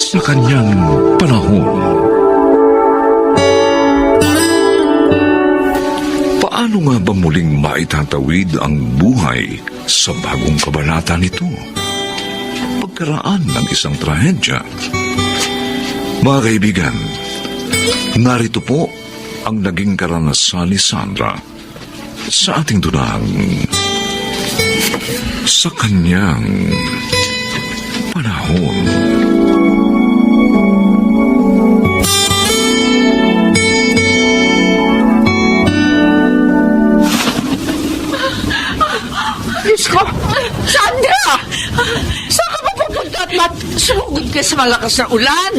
sa kanyang panahon. Paano nga ba muling maitatawid ang buhay sa bagong kabanata nito? Pagkaraan ng isang trahedya. Mga kaibigan, narito po ang naging karanasan ni Sandra sa ating dunang sa kanyang panahon. Diyos ko! Sandra! Saan ka pa pupunta at sumugod ka sa malakas na ulan?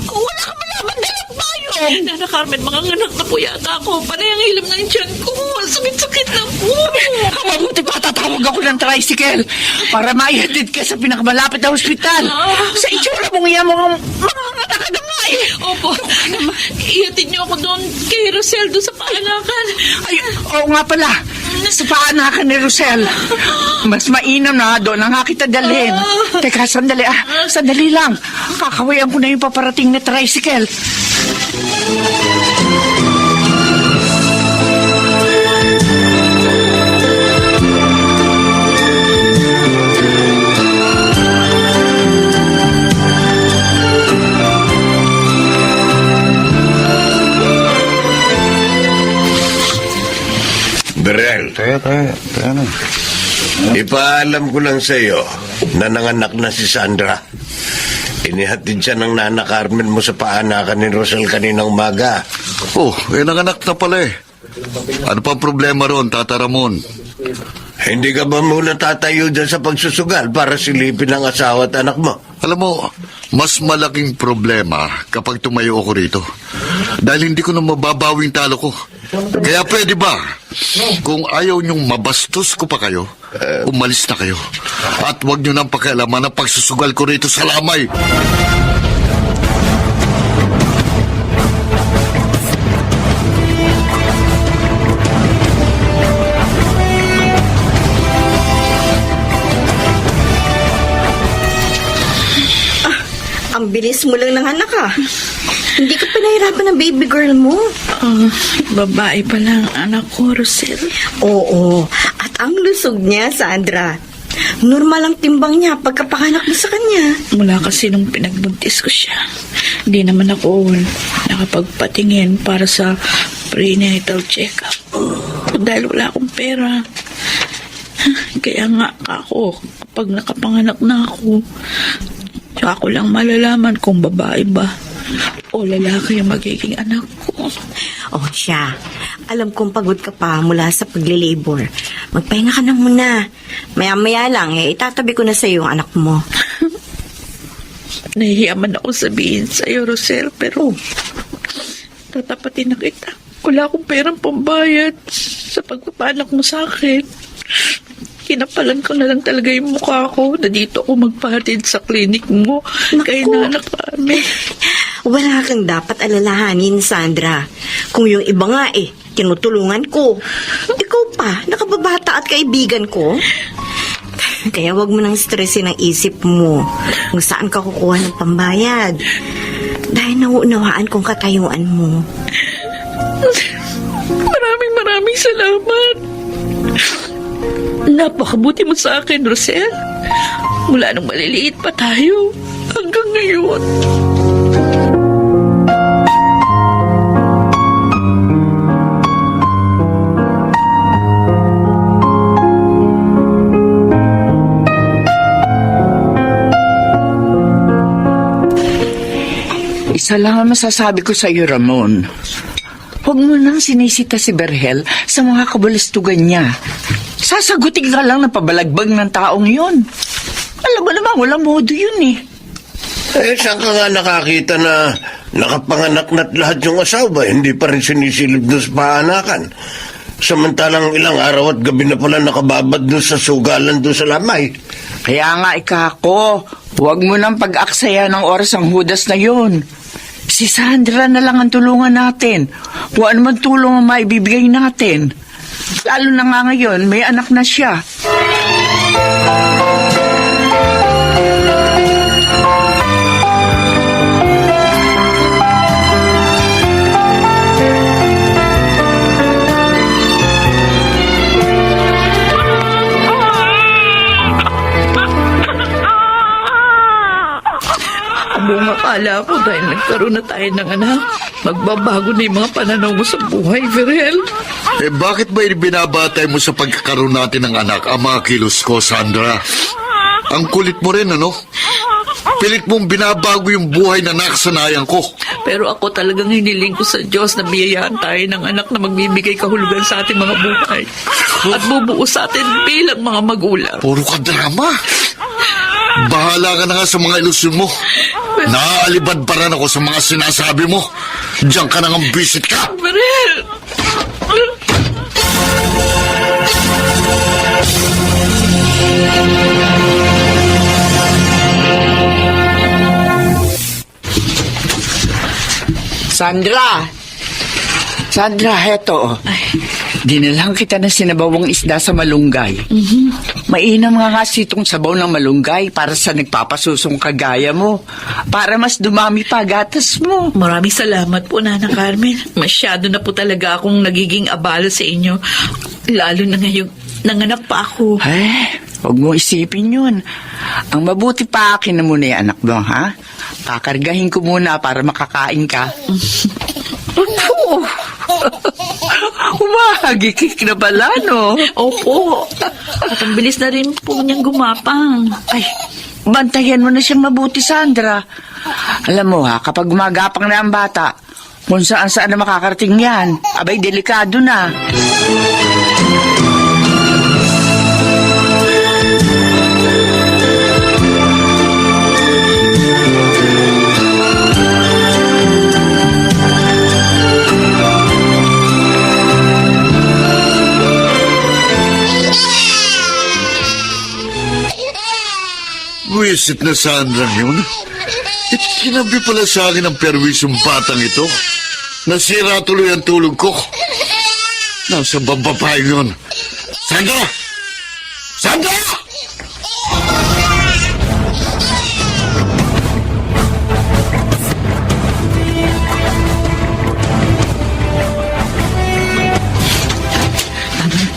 Wala ka malaman dalang payong! Nana Carmen, mga anak na po yata ako. Panay ang ilam ng tiyan ko. Sakit-sakit na po. Mabuti pa tatawag ako ng tricycle para maihatid ka sa pinakamalapit na ospital. Sa itsura mong iyan mga anak na nga eh. Opo. Ihatid niyo ako doon kay Rosel doon sa paanakan. Ay, oo nga pala. Sa paanakan ni Rosel. Mas mainam na doon ang kita dalhin. Teka, sandali sandali lang. Kakawayan ko na yung paparating na tricycle. Berel, Kaya na. ipaalam ko lang sa iyo na nanganak na si Sandra. Inihatid siya ng Nana Carmen mo sa paanakan ni Rosel kaninang umaga. Oh, nanganak na pala eh. Ano pang problema ron, Tata Ramon? Hindi ka ba muna tatayo dyan sa pagsusugal para silipin ang asawa at anak mo? Alam mo, mas malaking problema kapag tumayo ako rito. Dahil hindi ko na mababawing talo ko. Kaya pwede ba, kung ayaw niyong mabastos ko pa kayo, umalis na kayo. At huwag niyo nang pakialaman ang pagsusugal ko rito sa lamay. Ang bilis mo lang ng anak Hindi ka pa nahirapan ng baby girl mo. Babae pa lang anak ko, Rosel. Oo. At ang lusog niya, Sandra. Normal ang timbang niya pagkapanganak mo sa kanya. Mula kasi nung pinagbuntis ko siya, hindi naman ako nakapagpatingin para sa prenatal check-up. Dahil wala akong pera. Kaya nga ako, kapag nakapanganak na ako, tsaka ko lang malalaman kung babae ba o lalaki yung magiging anak ko. Oh, siya. Alam kong pagod ka pa mula sa pagle-labor. Magpahinga ka na muna. Maya-maya lang, itatabi ko na sa iyo ang anak mo. Nahihiya man ako sabihin sa'yo, Rosel, pero tatapatin na kita. Wala akong perang pambayad sa pagpapanak mo sa akin. Kinapalan ko na lang talaga yung mukha ko na dito ako magpahatid sa klinik mo. Kay Nana Carmen. Wala kang dapat alalahanin, Sandra. Kung yung iba nga tinutulungan ko. Ikaw pa, nakababata at kaibigan ko. Kaya wag mo nang stressin ang isip mo kung saan ka kukuha ng pambayad. Dahil nauunawaan kong katayuan mo. Maraming salamat. Napakabuti mo sa akin, Rosel. Mula nung maliliit pa tayo hanggang ngayon. Isa lang ang masasabi ko sa iyo, Ramon. Huwag mo nang sinisita si Berhel sa mga kabalastugan niya. Sasagutin ka lang na pabalagbag ng taong yun. Alam mo naman, walang modo yun Saan ka nga nakakita na nakapanganak na't lahat yung asawa, hindi pa rin sinisilip doon sa paanakan? Samantalang ilang araw at gabi na pala nakababad doon sa sugalan doon sa lamay. Kaya nga, Ikako, huwag mo nang pag-aksaya ng oras ang hudas na yun. Si Sandra na lang ang tulungan natin. Kung ano man tulong ang maibibigay natin. Lalo na nga ngayon, may anak na siya. Baka buong akala ko dahil nagkaroon na tayo ng anak. Magbabago na yung mga pananaw mo sa buhay, Verel. Bakit ba binabatay mo sa pagkakaroon natin ng anak ang mga kilos ko, Sandra? Ang kulit mo rin, ano? Pilit mong binabago yung buhay na nakasanayan ko. Pero ako talagang hiniling ko sa Diyos na biyayaan tayo ng anak na magbibigay kahulugan sa ating mga buhay. At bubuo sa atin bilang mga magulang. Puro ka drama. Bahala ka na nga sa mga ilusyon mo. Naaalibad pa rin ako sa mga sinasabi mo. Diyan ka nang bisit ka. Verel! Sandra! Sandra, heto. Dinalang kita ng sinabawang isda sa malunggay. Mainam nga itong sabaw ng malunggay para sa nagpapasusong kagaya mo. Para mas dumami pa gatas mo. Maraming salamat po, Nana Carmen. Masyado na po talaga akong nagiging abala sa inyo. Lalo na ngayong nanganak pa ako. Huwag mo isipin yun. Ang mabuti pa akin na muna yung anak mo, ha? Kakargahin ko muna para makakain ka. Umahagikik na pala, no? Opo. At ang bilis na rin po niyang gumapang. Ay, bantayan mo na siyang mabuti, Sandra. Alam mo ha, kapag gumagapang na ang bata, kung saan na makakarating yan, abay, delikado na. Wisit na Sandra yun. Kinabi pala sa akin ang perwisyong batang ito. Nasira tuloy ang tulog ko. Nasa babapae yun. Sandra! Sandra!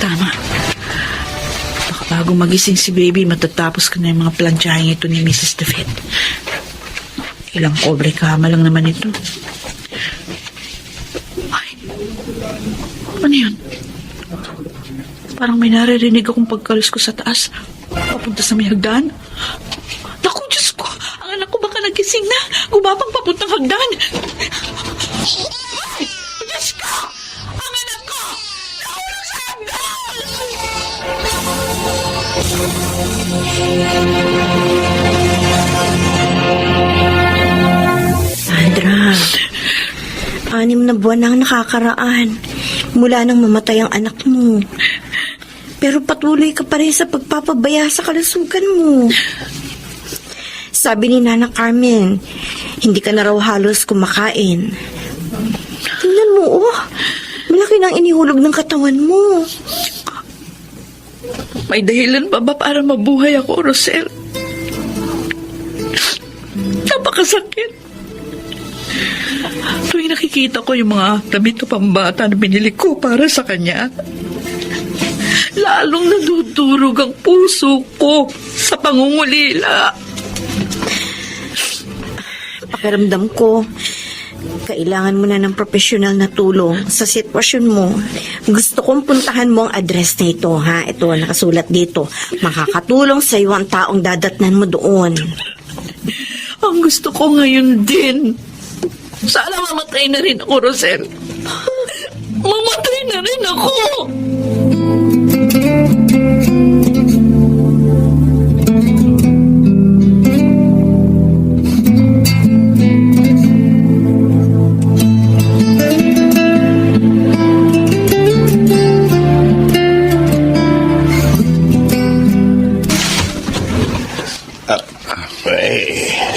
Tama. Baka bago magising si baby, matatapos ka na yung mga planchahin ito ni Mrs. David. Ilang kobre kama lang naman ito. Ay, ano yun? Parang may naririnig akong pagkalis ko sa taas. Papunta sa may hagdan. Naku, Diyos ko! Ang anak ko baka nagising na. Gumapang papuntang hagdan. Diyos ko! Ang anak ko! Nahulog sa hagdan! Sandra, 6 na buwan na ang nakakaraan mula nang mamatay ang anak mo. Pero patuloy ka pa rin sa pagpapabaya sa kalusugan mo. Sabi ni Nana Carmen, hindi ka na raw halos kumakain. Tingnan mo, malaki nang inihulog ng katawan mo. May dahilan pa ba para mabuhay ako, Rosel? Napakasakit. Tuwing nakikita ko yung mga damit o pambata na binili ko para sa kanya, lalong nadudurog ang puso ko sa pangungulila. Pakiramdam ko, kailangan mo na ng profesional na tulong sa sitwasyon mo. Gusto kong puntahan mo ang address na ito, ha? Ito, nakasulat dito. Makakatulong sa iyo ang taong dadatnan mo doon. Ang gusto ko ngayon din, sana mamatay na rin ako, Rosel. Mamatay na rin ako!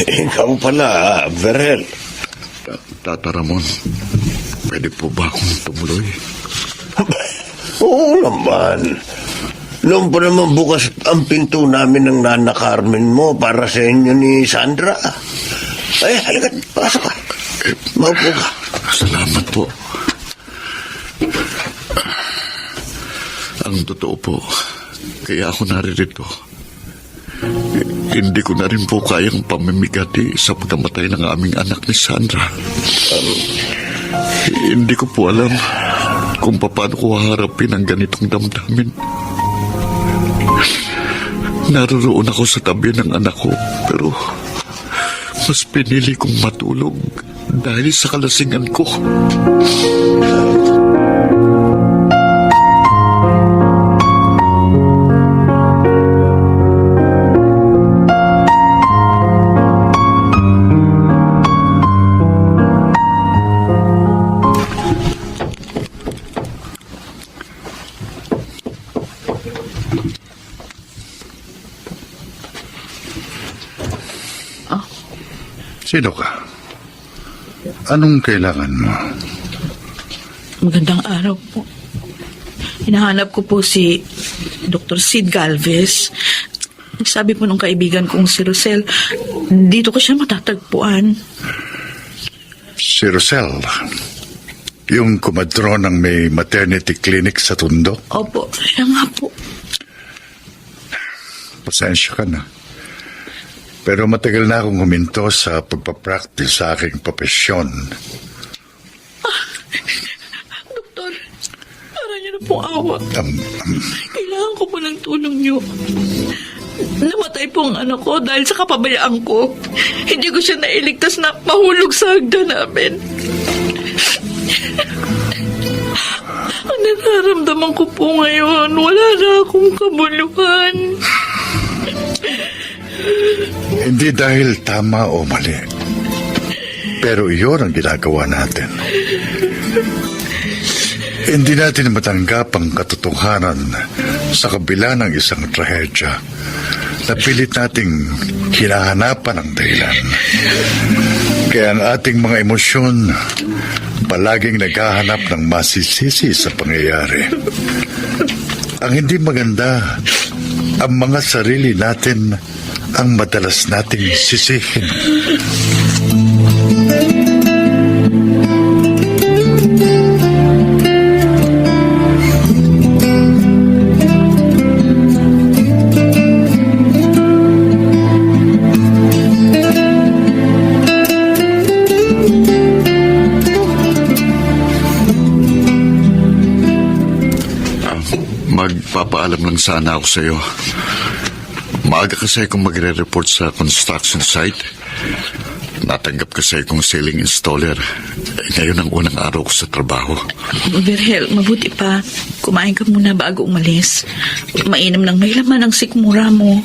Ikaw pala, Verel. Tata Ramon, pwede po ba akong tumuloy? Oo naman. Noon pa naman bukas ang pinto namin ng Nana Carmen mo para sa inyo ni Sandra. Ay, halika, pasok ka. Maupo ka. Salamat po. Ang totoo po, kaya ako naririto. Hindi ko na rin po kayang pamimigati sa pagkamatay ng aming anak ni Sandra. Hindi ko po alam kung paano ko haharapin ang ganitong damdamin. Naroon ako sa tabi ng anak ko, pero mas pinili kong matulog dahil sa kalasingan ko. Sino ka? Anong kailangan mo? Magandang araw po. Hinahanap ko po si Dr. Sid Galvez. Sabi po nung kaibigan kong si Rosel, dito ko siya matatagpuan. Si Rosel. Yung kumadro ng may maternity clinic sa Tondo. Opo, siya nga po. Pasensya ka na. Pero matagal na akong huminto sa pagpapractice sa aking profesyon. Doktor, para niyo na po awa. Kailangan ko po ng tulong niyo. Namatay po ang anak ko dahil sa kapabayaan ko. Hindi ko siya nailigtas na mahulog sa hagda namin. Ang nararamdaman ko po ngayon, wala na akong kabuluhan. Hindi dahil tama o mali. Pero iyon ang ginagawa natin. Hindi natin matanggap ang katotohanan sa kabila ng isang trahedya na pilit nating hinahanapan ang dahilan. Kaya ang ating mga emosyon palaging naghahanap ng masisisi sa pangyayari. Ang hindi maganda, ang mga sarili natin ang madalas nating sisihin. Magpapaalam lang sana ako sa iyo. Maaga kasi akong magre-report sa construction site. Natanggap kasi akong ceiling installer. Ngayon ang unang araw ko sa trabaho. Virgel, mabuti pa. Kumain ka muna bago umalis. Mainam ng may laman ang sikmura mo.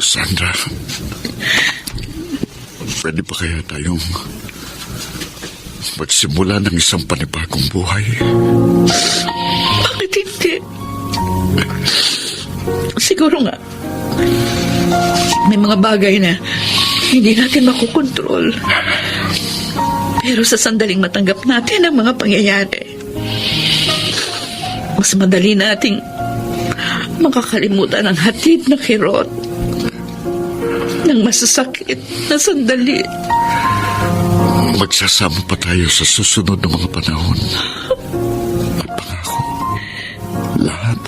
Sandra, pwede pa kaya tayong magsimula ng isang panibagong buhay? Bakit hindi? Siguro nga, may mga bagay na hindi natin makukontrol. Pero sa sandaling matanggap natin ang mga pangyayari, mas madali nating makakalimutan ang hatid na kirot ng masasakit na sandali. Magsasama pa tayo sa susunod na mga panahon. At pangako, lahat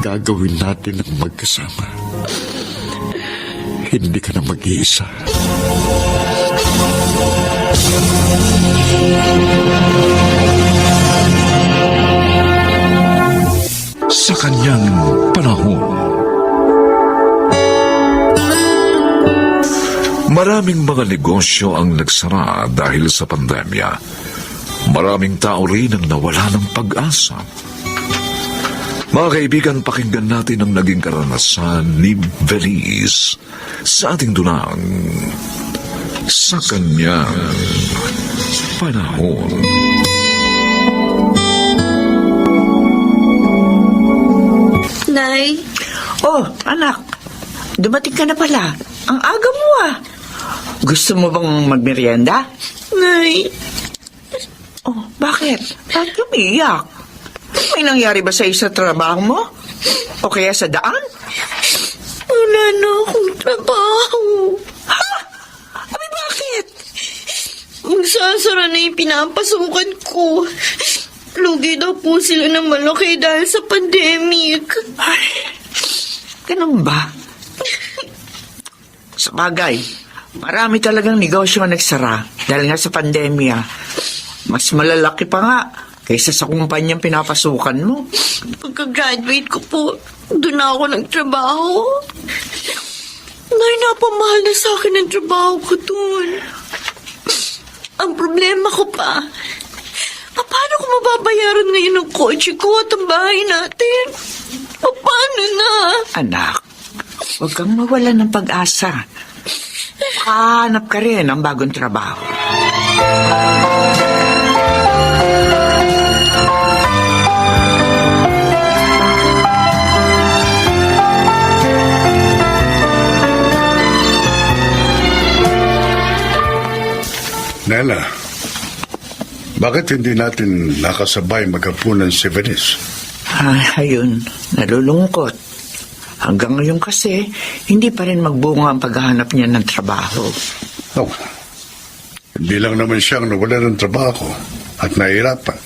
gagawin natin ang magkasama. Hindi ka na mag-iisa. Sa kanyang panahon, maraming mga negosyo ang nagsara dahil sa pandemya. Maraming tao rin ang nawala ng pag-asa. Mga kaibigan, pakinggan natin ang naging karanasan ni Veliz sa ating dunang Sa Kanyang Panahon. Nay, Oh, anak, dumating ka na pala. Ang aga mo ah. Gusto mo bang magmerienda? Nay, Oh, bakit? Bakit umiiyak? May nangyari ba sa sa trabaho mo? O kaya sa daan? wala na akong trabaho. Ha? Abi, bakit? Magsasara na yung pinapasukan ko. Lugi daw po sila ng malaki dahil sa pandemic. Ay, ganun ba? Sa bagay, marami talagang negosyo ang nagsara dahil nga sa pandemya. Mas malalaki pa nga kaysa sa kumpanyang pinapasukan mo. Pagka-graduate ko po, doon na ako nagtrabaho. Nay, napamahal na sa akin ang trabaho ko doon. Ang problema ko pa, paano ko mababayaran ngayon ang kotse ko at ang bahay natin? Paano na? Anak, huwag kang mawalan ng pag-asa. Hanap ka rin ng bagong trabaho. Nela, bakit hindi natin nakasabay maghapunan si Venice? Ayun, nalulungkot. Hanggang ngayon kasi, hindi pa rin magbunga ang paghahanap niya ng trabaho. Oh, hindi lang naman siyang nawala ng trabaho at nahihirapan.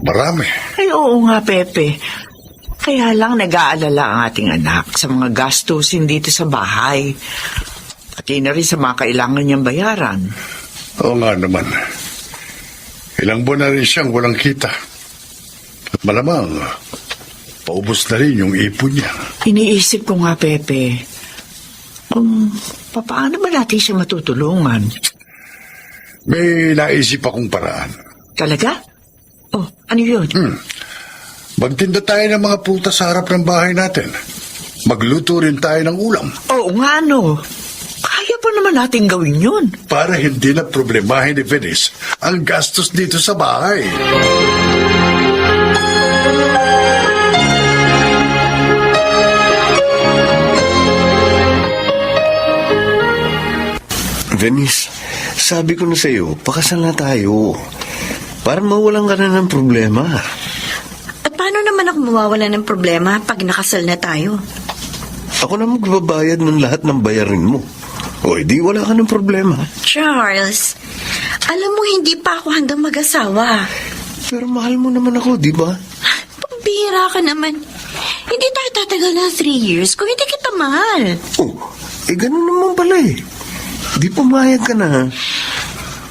Marami. Ay, oo nga, Pepe. Kaya lang nag-aalala ang ating anak sa mga gastusin dito sa bahay. Pati na rin sa mga kailangan niyang bayaran. Oo nga naman. Ilang buwan na rin siyang walang kita. At malamang, paubos na rin yung ipon niya. Iniisip ko nga, Pepe, kung paano ba natin siya matutulungan? May naisip akong paraan. Talaga? Oh, ano yun? Magtinda tayo ng mga prutas sa harap ng bahay natin. Magluto rin tayo ng ulam. Oo nga, no. Kaya pa naman natin gawin yun. Para hindi na problemahin ni Venice ang gastos dito sa bahay. Venice, sabi ko na sa'yo, pakasal na tayo. Para mawalan ka na ng problema. At paano naman ako mawawala ng problema pag nakasal na tayo? Ako na magbabayad ng lahat ng bayarin mo. O, di wala ka ng problema. Charles, alam mo hindi pa ako handang mag-asawa. Pero mahal mo naman ako, di ba? Pambihira ka naman. Hindi tayo tatagal na 3 years kung hindi kita mahal. Oh, ganun naman pala eh. Di pumayag ka na.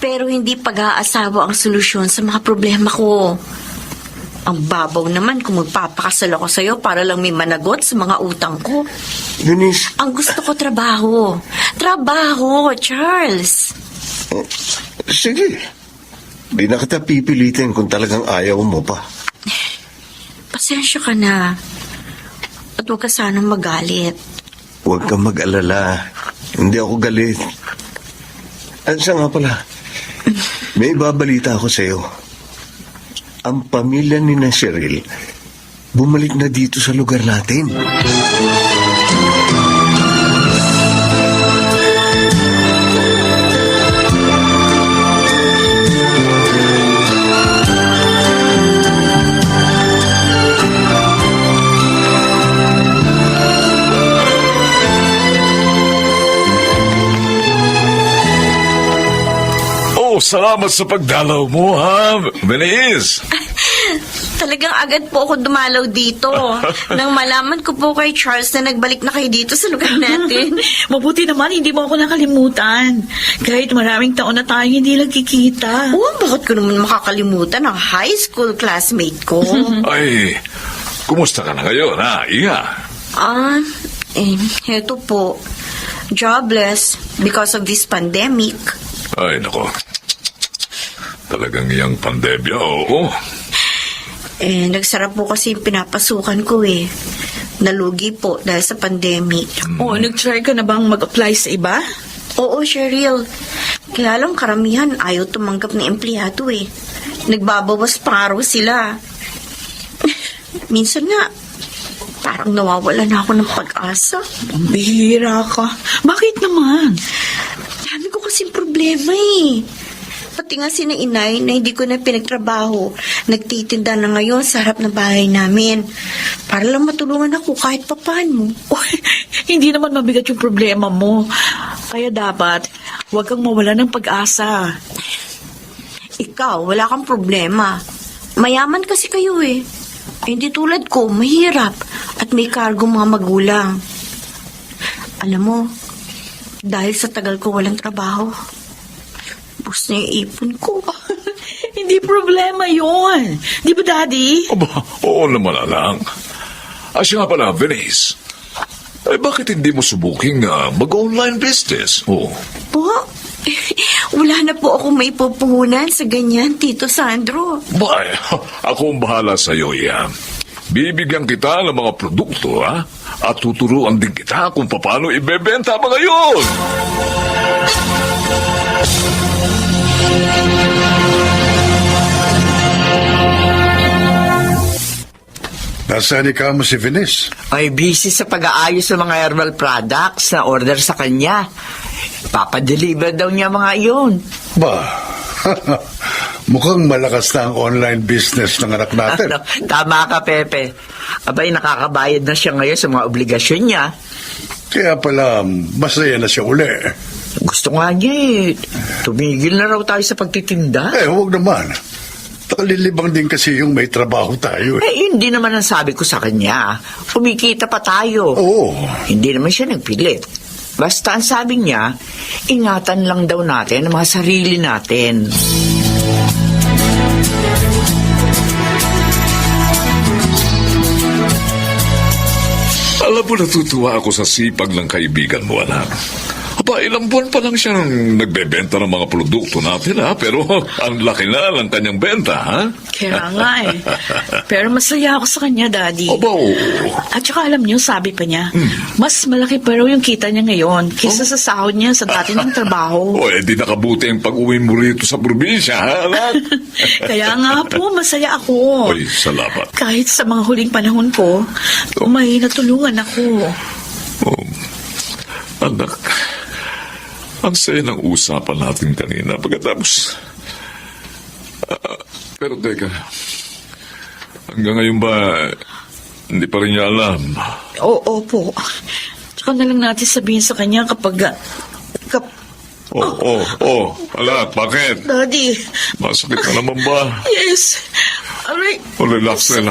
Pero hindi pag-aasawa ang solusyon sa mga problema ko. Ang babaw naman kung magpapakasal ako sa'yo para lang may managot sa mga utang ko. Eunice, Ang gusto ko trabaho. Trabaho, Charles. sige. Di na kita pipilitin kung talagang ayaw mo pa. Pasensya ka na. At huwag ka sanang magalit. Huwag kang mag-alala. Hindi ako galit. At siya nga pala, may babalita ako sa'yo. Ang pamilya ni na Cheryl, bumalik na dito sa lugar natin. Oh, salamat sa pagdalaw mo, ha, Venice? Talagang agad po ako dumalaw dito. Nang malaman ko po kay Charles na nagbalik na kayo dito sa lugar natin. Mabuti naman, hindi mo ako nakalimutan. Kahit maraming taon na tayo hindi nagkikita. Bakit ko naman makakalimutan ang high school classmate ko? Ay, kumusta ka na ngayon, ha, Iha? Heto po. Jobless because of this pandemic. Ay, nako. Talagang iyang pandemya, oo. Nagsara po kasi yung pinapasukan ko eh. Nalugi po dahil sa pandemic. Oo, nag-try ka na bang mag-apply sa iba? Oo, Cheryl. Kaya lang karamihan ayaw tumanggap ng empleyado eh. Nagbabawas pa nga raw sila. Minsan nga, parang nawawala na ako ng pag-asa. Pambihira ka. Bakit naman? Dami ko kasing problema eh. Pati nga sina inay na hindi ko na pinagtrabaho. Nagtitinda na ngayon sa harap ng bahay namin. Para lang matulungan ako kahit papano. Uy, hindi naman mabigat yung problema mo. Kaya dapat, huwag kang mawala ng pag-asa. Ikaw, wala kang problema. Mayaman kasi kayo eh. Hindi tulad ko, mahirap. At may kargo mga magulang. Alam mo, Dahil sa tagal ko walang trabaho. Bus na yung ipon ko. Hindi problema yun. Di ba, Daddy? Aba, oo naman, alang. Siya nga pala, Venice. Bakit hindi mo subuking mag-online business? Oh. Po? Wala na po ako may pupuhunan sa ganyan, Tito Sandro. Bay, ako ang bahala sa iyo, Ian. Bibigyan kita ng mga produkto, ha? At tuturuan din kita kung paano ibebenta mga yun. Nasaan ikaw mo si Venice? Ay, busy sa pag-aayos ng mga herbal products na order sa kanya. Papadeliver daw niya mga iyon. Ba, mukhang malakas na ang online business ng anak natin. Tama ka, Pepe. Abay, nakakabayad na siya ngayon sa mga obligasyon niya. Kaya pala, masaya na siya uli. Gusto nga niya eh. Tumigil na raw tayo sa pagtitinda. Huwag naman. Nakalilibang din kasi yung may trabaho tayo. Yun din naman ang sabi ko sa kanya. Kumikita pa tayo. Oo. Hindi naman siya nagpilit. Basta ang sabi niya, ingatan lang daw natin ang mga sarili natin. Alam mo, natutuwa ako sa sipag ng kaibigan mo, anak. Aba, ilang buwan pa lang siyang nagbebenta ng mga produkto natin, ha? Pero ang laki na ng kanyang benta, ha? Kaya nga eh. Pero masaya ako sa kanya, Daddy. Aba, oo. At saka alam niyo, sabi pa niya, mas malaki pa raw yung kita niya ngayon kaysa sa sahod niya sa dati ng trabaho. O, di nakabuti ang pag-uwi mo rito sa probinsya, ha, anak? Kaya nga po, masaya ako. Oy, salamat. Kahit sa mga huling panahon ko, may natulungan ako. Oh, anak, ang saya ng usapan natin kanina pagkatapos. Pero teka, hanggang ngayon ba, hindi pa rin niya alam? Opo. Tsaka na lang natin sabihin sa kanya kapag... Anak, bakit? Daddy. Masakit na naman ba? Yes. Aray. Relax na.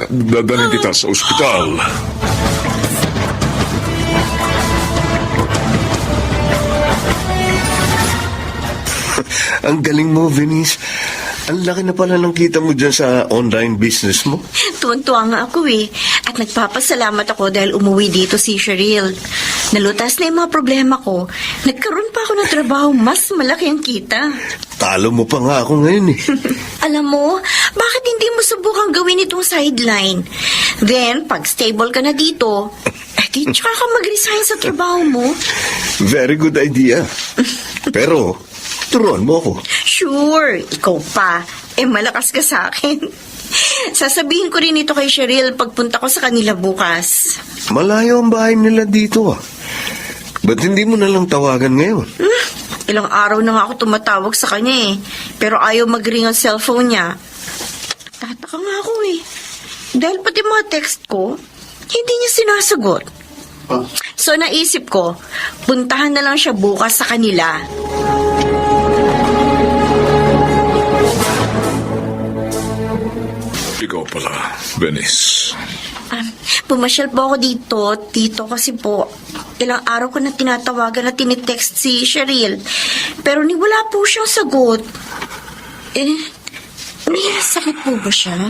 Dadalhin kita sa ospital. Ang galing mo, Venice. Ang laki na pala ng kita mo dyan sa online business mo. Tuwan-tuwa nga ako eh. At nagpapasalamat ako dahil umuwi dito si Cheryl. Nalutas na yung mga problema ko. Nagkaroon pa ako ng trabaho, mas malaki ang kita. Talo mo pa nga ako ngayon eh. Alam mo, bakit hindi mo subukang gawin itong sideline? Then, pag stable ka na dito, di tsaka ka mag-resign sa trabaho mo. Very good idea. Pero, turuan mo ako. Sure, ikaw pa. Malakas ka sa akin. Sasabihin ko rin ito kay Cheryl pagpunta ko sa kanila bukas. Malayo ang bahay nila dito ah. Ba't hindi mo na lang tawagan ngayon? Ilang araw na nga ako tumatawag sa kanya eh. Pero ayaw mag-ring ang cellphone niya. Tataka nga ako eh. Dahil pati mga text ko, hindi niya sinasagot. So naisip ko, puntahan na lang siya bukas sa kanila. Ikaw pala, Venice. Pumasyal po ako dito, Tito, kasi po, ilang araw ko na tinatawagan na tinitext si Cheryl. Pero wala po siyang sagot. May sakit po ba siya?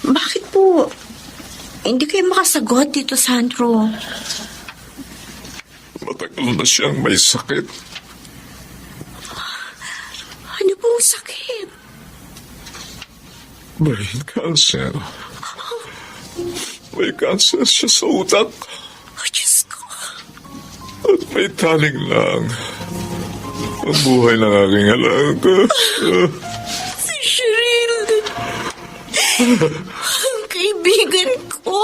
Bakit po? Hindi kayo makasagot, Tito Sandro. Matagal na siyang may sakit. Ano pong sakit? Brain cancer. May cancer siya sa utak. Oh, Diyos ko. At may taling lang ang buhay ng aking alaga. Si Cheryl. Ang kaibigan ko.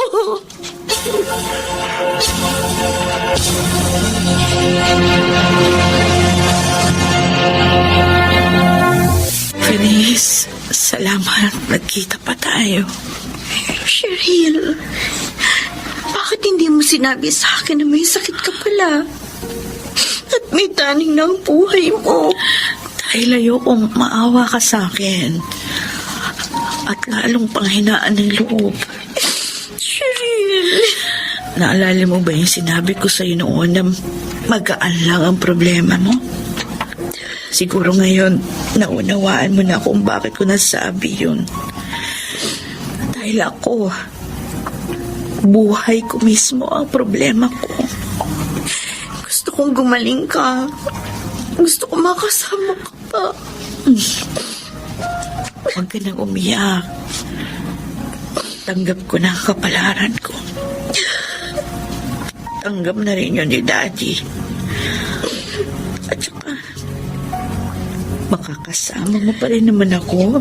Venice, salamat. Nagkita pa tayo. Cheryl, bakit hindi mo sinabi sa akin na may sakit ka pala? At may taning na ang buhay mo. Dahil ayokong maawa ka sa akin. At lalong panghinaan ng loob. Cheryl. naalala mo ba yung sinabi ko sa'yo noon na magaan lang ang problema mo? Siguro ngayon, naunawaan mo na kung bakit ko nasabi yun. Dahil ako, buhay ko mismo ang problema ko. Gusto kong gumaling ka. Gusto ko makasama ka pa. Huwag ka nang umiyak. Tanggap ko na ang kapalaran ko. Tanggap na rin yun ni Daddy. At saka, makakasama mo pa rin naman ako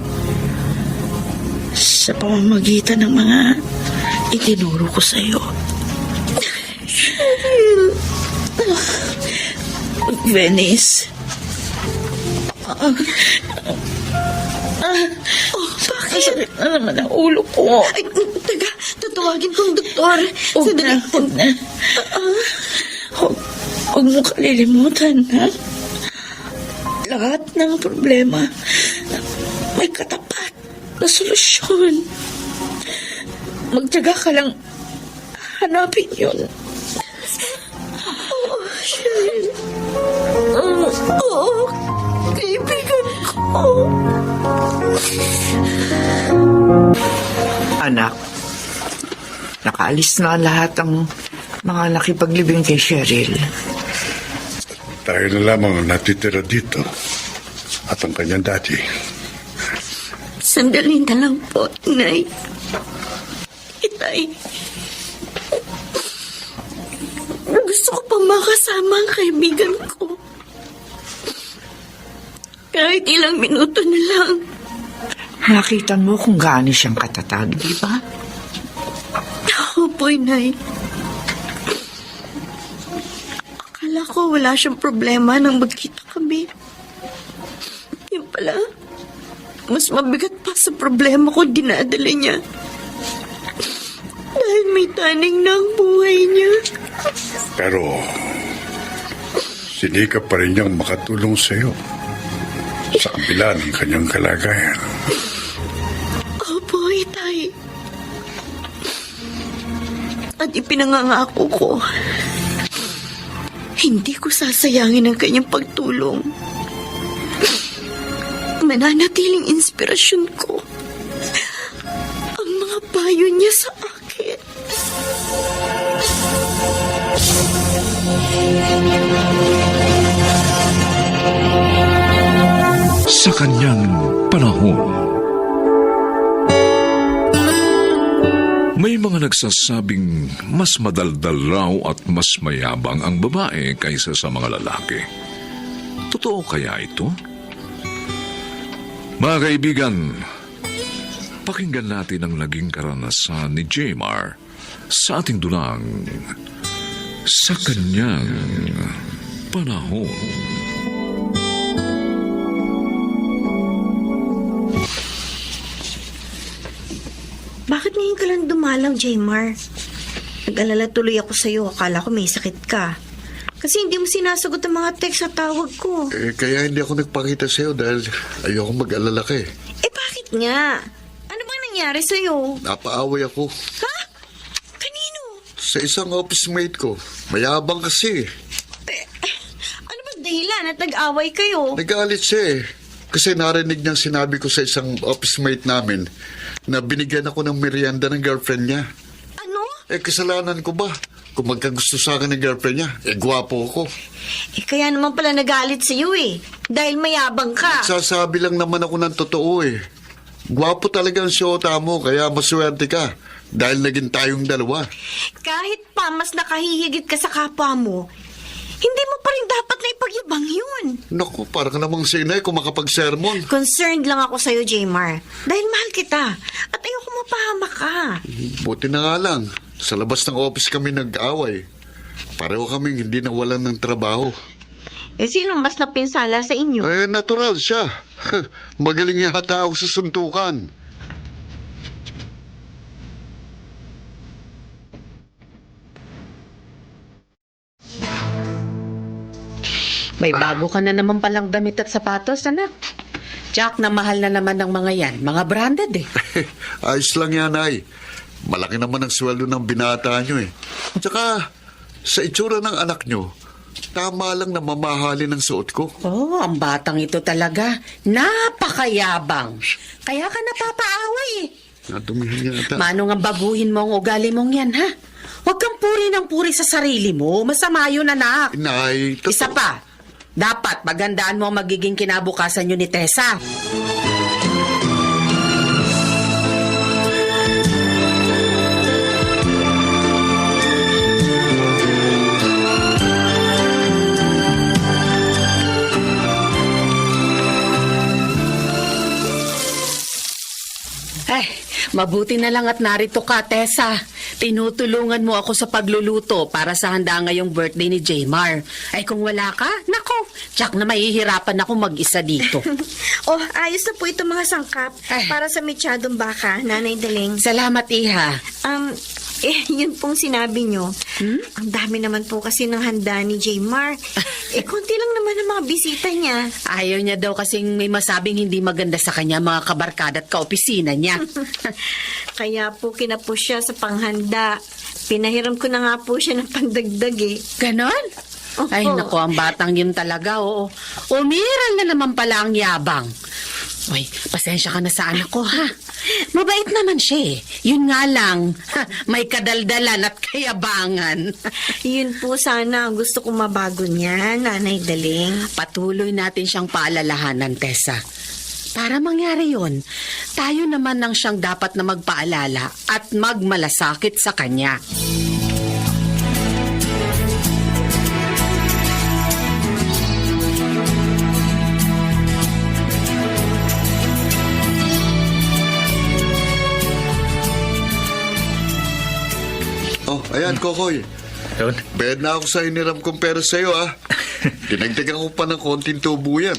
sa pamamagitan ng mga itinuro ko sa'yo. Venice. Bakit? Na naman ang ulo ko. Ay, taga, tatawagin kong doktor. Huwag na, huwag na. Huwag mo kalilimutan, ha? Lahat ng problema may katapat na solusyon. Magtiyaga ka lang hanapin yun. Oo, kaibigan ko. Anak, nakaalis na lahat ang mga nakipaglibing kay Cheryl. Tayo na lamang natitira dito at ang kanyang daddy. Sandali na lang po, Nay. Itay. Gusto ko pang makasama ang kaibigan ko. Kahit ilang minuto na lang. Nakita mo kung gaano siyang katatag, di ba? Opo, Nay. Akala ko wala siyang problema nang magkita kami. Yung pala, mas mabigat pa sa problema ko dinadala niya. Dahil may taning na ang buhay niya. Pero sinikap pa rin niyang makatulong sa iyo sa kabila ng kanyang kalagayan. Opo, Itay. At ipinangangako ko, hindi ko sasayangin ang kanyang pagtulong. Mananatiling inspirasyon ko ang mga payo niya sa akin. Sa kanyang panahon, may mga nagsasabing mas madaldal raw at mas mayabang ang babae kaysa sa mga lalaki. Totoo kaya ito? Mga kaibigan, pakinggan natin ang naging karanasan ni Jmar sa ating dulang Sa kanyang panahon. Bakit ngayon ka lang dumalaw, Jmar? Nag-alala tuloy ako sa'yo. Akala ko may sakit ka. Kasi hindi mo sinasagot ang mga text sa tawag ko. Kaya hindi ako nagpakita sa'yo dahil ayoko mag-alala ka eh. Bakit nga? Ano bang nangyari sa'yo? Napaaway ako Ha? Kanino? sa isang office mate ko. Mayabang kasi. Ano ba dahilan at nag-away kayo? Nagalit siya eh. Kasi narinig niyang sinabi ko sa isang office mate namin na binigyan ako ng merienda ng girlfriend niya. Ano? Kasalanan ko ba? Kung magkagusto sa akin ng girlfriend niya, gwapo ako. Kaya naman pala nagalit sa'yo eh. Dahil mayabang ka. Sasabi lang naman ako ng totoo eh. Gwapo talaga ang siyota mo, kaya maswerte ka. Dahil naging tayong dalawa. Kahit pa mas nakahihigit ka sa kapwa mo, hindi mo pa rin dapat na ipagyabang yun. Naku, parang namang sinay kung makapag-sermon. Concerned lang ako sa'yo, Jmar. Dahil mahal kita. At ayoko mapahama ka. Buti na nga lang. Sa labas ng office kami nag-away. Pareho kaming hindi nawalan ng trabaho. Sino mas napinsala sa inyo? Natural siya. Magaling yata ako sa suntukan. May bago ka na naman palang damit at sapatos, anak. Jack, na mahal na naman ng mga yan. Mga branded eh. Ayos lang yan, ay. Malaki naman ang sweldo ng binata nyo eh. Tsaka, sa itsura ng anak nyo, tama lang na mamahalin ang suot ko. Oh, ang batang ito talaga. Napakayabang. Kaya ka napapaaway eh. Natumihin yata. Manong ang baguhin mo ang ugali mong yan, ha? Huwag kang puri ng puri sa sarili mo. Masama yun, anak. Nay, Isa pa, dapat magandaan mo ang magiging kinabukasan yun ni Tessa. Ay, mabuti na lang at narito ka, Tessa. Tinutulungan mo ako sa pagluluto para sa handa ngayong birthday ni Jaymar. Ay, kung wala ka, nako, tsak na mahihirapan ako mag-isa dito. Oh, ayos na po ito mga sangkap. Ay. Para sa mechadong baka, Nanay Daling. Salamat, Iha. Yun pong sinabi nyo. Ang dami naman po kasi ng handa ni Jaymar. Konti lang naman ang mga bisita niya. Ayaw niya daw kasing may masabing hindi maganda sa kanya mga kabarkada at kaopisina niya. Kaya po kinapo siya sa panghanda. Pinahiram ko na nga po siya ng pandagdag eh. Ganon? Opo. Ay, nako, ang batang yun talaga, oo. Umiral na naman pala ang yabang. Uy, pasensya ka na sa anak ko, ha? Mabait naman siya eh. Yun nga lang, may kadaldalan at kayabangan. Yun po sana ang gusto kong mabago niya, Nanay Daling. Patuloy natin siyang paalalahanan, Tessa. Para mangyari yun, tayo naman ang siyang dapat na magpaalala at magmalasakit sa kanya. Oh, ayan, Kokoy. Yun. Bayad na ako sa iniram kong pera sa'yo, ah. Dinagdagan ko pa ng konting tubo yan.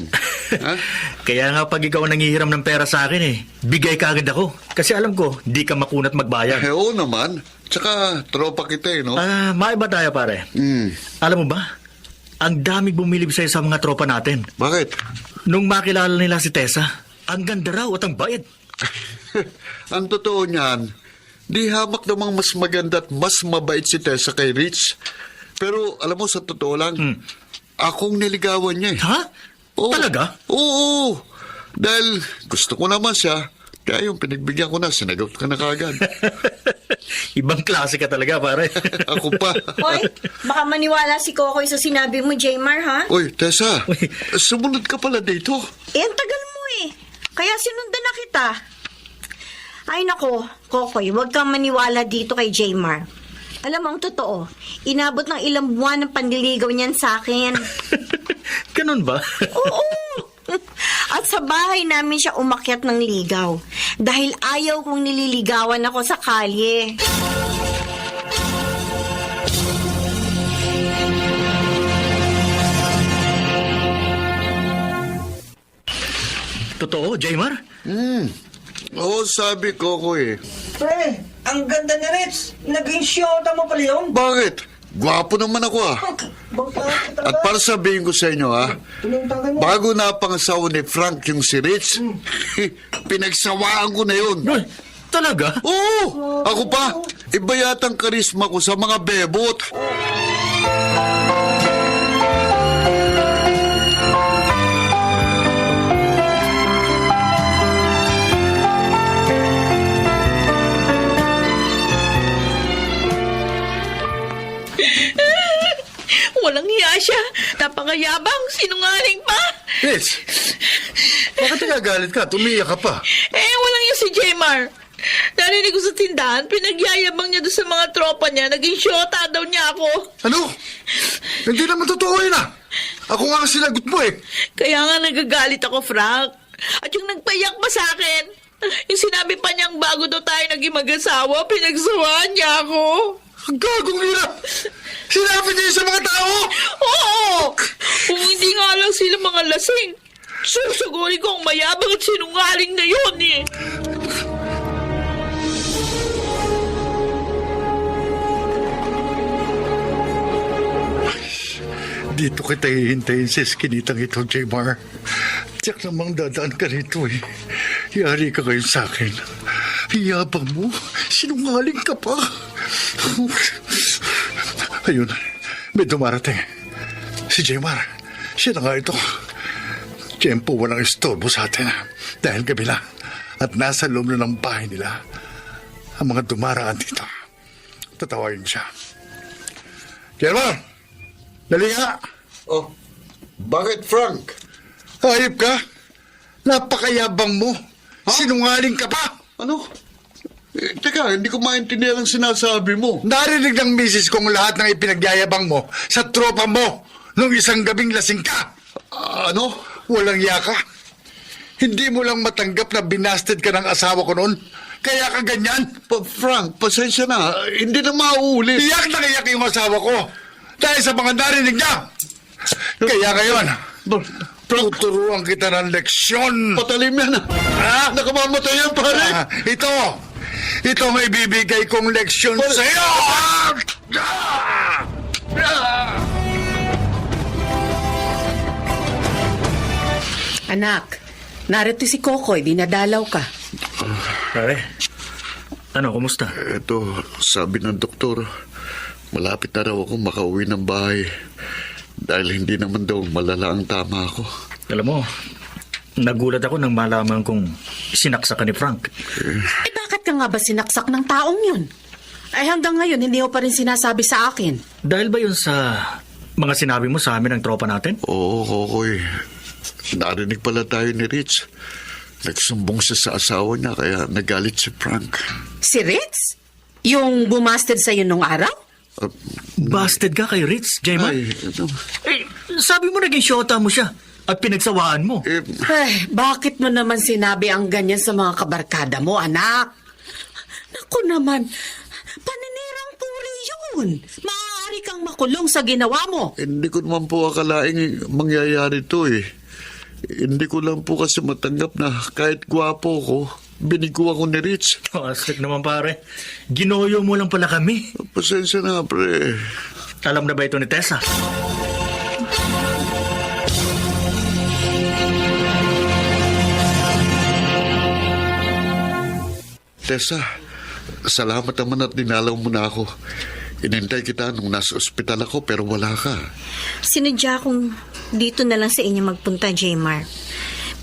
Ha? Kaya nga pag ikaw ang nangihiram ng pera sa akin bigay ka agad ako. Kasi alam ko, di ka makunat magbayad. Eh, oo naman. Tsaka, tropa kita eh, no? Maiba tayo pare. Hmm. Alam mo ba, ang daming bumilib sa'yo sa mga tropa natin. Bakit? Nung makilala nila si Tessa, ang ganda raw at ang bayad. Ang totoo niyan, di hamak namang mas maganda at mas mabait si Tessa kay Rich. Pero alam mo, sa totoo lang, akong niligawan niya eh. Ha? Oo. Talaga? Oo. Dahil gusto ko naman siya. Kaya yung pinagbigyan ko na, sinagot ka na kagad. Ibang klase ka talaga pare. Ako pa. Hoy, baka maniwala si Kokoy sa sinabi mo, Jaymar, ha? Uy, Tessa, Uy. sumunod ka pala dito. Ang tagal mo eh. Kaya sinundan na kita. Ay nako, Kokoy, huwag kang maniwala dito kay Jaymar. Alam mo ang totoo, inabot ng ilang buwan ng panliligaw niyan sa akin. Ganun ba? Oo. At sa bahay namin siya umakyat ng ligaw. Dahil ayaw kong nililigawan ako sa kalye. Totoo, Jaymar? Oo, sabi ko eh. Pre, ang ganda ni Rich. Naging shota mo pala yun. Bakit? Gwapo naman ako ah. At para sabihin ko sa inyo ah, bago napangasawa ni Frank yung si Rich, pinagsawaan ko na yun. Uy, talaga? Oo, ako pa. Iba yatang karisma ko sa mga bebot. Walang hiya siya. Napakayabang, sinungaling pa. Rich, bakit nagagalit ka? Tumiyak ka pa. Walang hiya si Jaymar. Narinig ko sa tindahan, pinagyayabang niya doon sa mga tropa niya. Naging syota daw niya ako. Ano? Hindi naman totoo yun ah. Ako nga sinagot mo eh. Kaya nga nagagalit ako, Frank. At yung nagpayak pa sa akin, yung sinabi pa niyang bago daw tayo naging mag-asawa, pinagsawaan niya ako. Ang gagong nila. Sinabi niya yun sa mga tao. Oo! Kung hindi nga lang sila mga lasing, susugurin ko ang mayabang at sinungaling na yun eh. Dito kita hihintayin sa eskinitang ito, Jaymar. Tiyak namang dadaan ka rito eh. Yari ka ngayon sa akin. Hiyabang mo. Sinungaling ka pa. Ayun, may dumarating. Si Jemar. Siya na nga ito. Tiyempo walang istorbo sa atin. Dahil gabi na. At nasa loob na ng bahay nila. Ang mga dumaraan dito. Tatawagin siya. Jemar! Dali nga! Oh, bakit Frank? Hayop ka? Napakayabang mo. Sinungaling ka pa. Ano? Teka, hindi ko maintindihan ang sinasabi mo. Narinig ng misis kong lahat ng ipinagyayabang mo sa tropa mo nung isang gabing lasing ka. Ano? Walang yaka. Hindi mo lang matanggap na binasted ka ng asawa ko noon. Kaya ka ganyan. Frank, pasensya na. Hindi na mauulit. Iyak na iyak yung asawa ko. Dahil sa mga narinig niya. Kaya ngayon, tuturuan kita ng leksyon. Patalim yan. Ha? Nakamamatay yan, pare. Ito ang ibibigay kong leksyon sa iyo. Anak, narito si Kokoy, dinadalaw ka. Pare, ano, kumusta? Ito, sabi ng doktor, malapit na raw ako makauwi ng bahay dahil hindi naman daw malala ang tama ako. Alam mo, nagulat ako nang malaman kong sinaksak ka ni Frank. Eh bakit ka nga ba sinaksak ng taong yun? Ay hanggang ngayon, hindi mo pa rin sinasabi sa akin. Dahil ba yun sa mga sinabi mo sa amin ng tropa natin? Oo, Kokoy. Narinig pala tayo ni Rich. Nagsumbong siya sa asawa niya kaya nagalit si Frank. Si Ritz? Yung bumasted sa'yo nung araw? Busted ka kay Ritz, Jayman? Ay, ano? Eh, sabi mo naging syota mo siya at pinagsawaan mo. Ay, bakit mo naman sinabi ang ganyan sa mga kabarkada mo, anak? Naku naman, paninirang puri yun. Maaari kang makulong sa ginawa mo. Hindi ko naman po akalaing mangyayari to eh. Hindi ko lang po kasi matanggap na kahit gwapo ko, binigo ako ni Rich. Asik naman pare. Ginoyo mo lang pala kami. Pasensya na, pre. Alam na ba ito ni Tessa? Tessa, salamat naman at dinalaw mo na ako. Inintay kita nung nasa ospital ako pero wala ka. Sinadya kong dito na lang sa inyo magpunta, Jmar.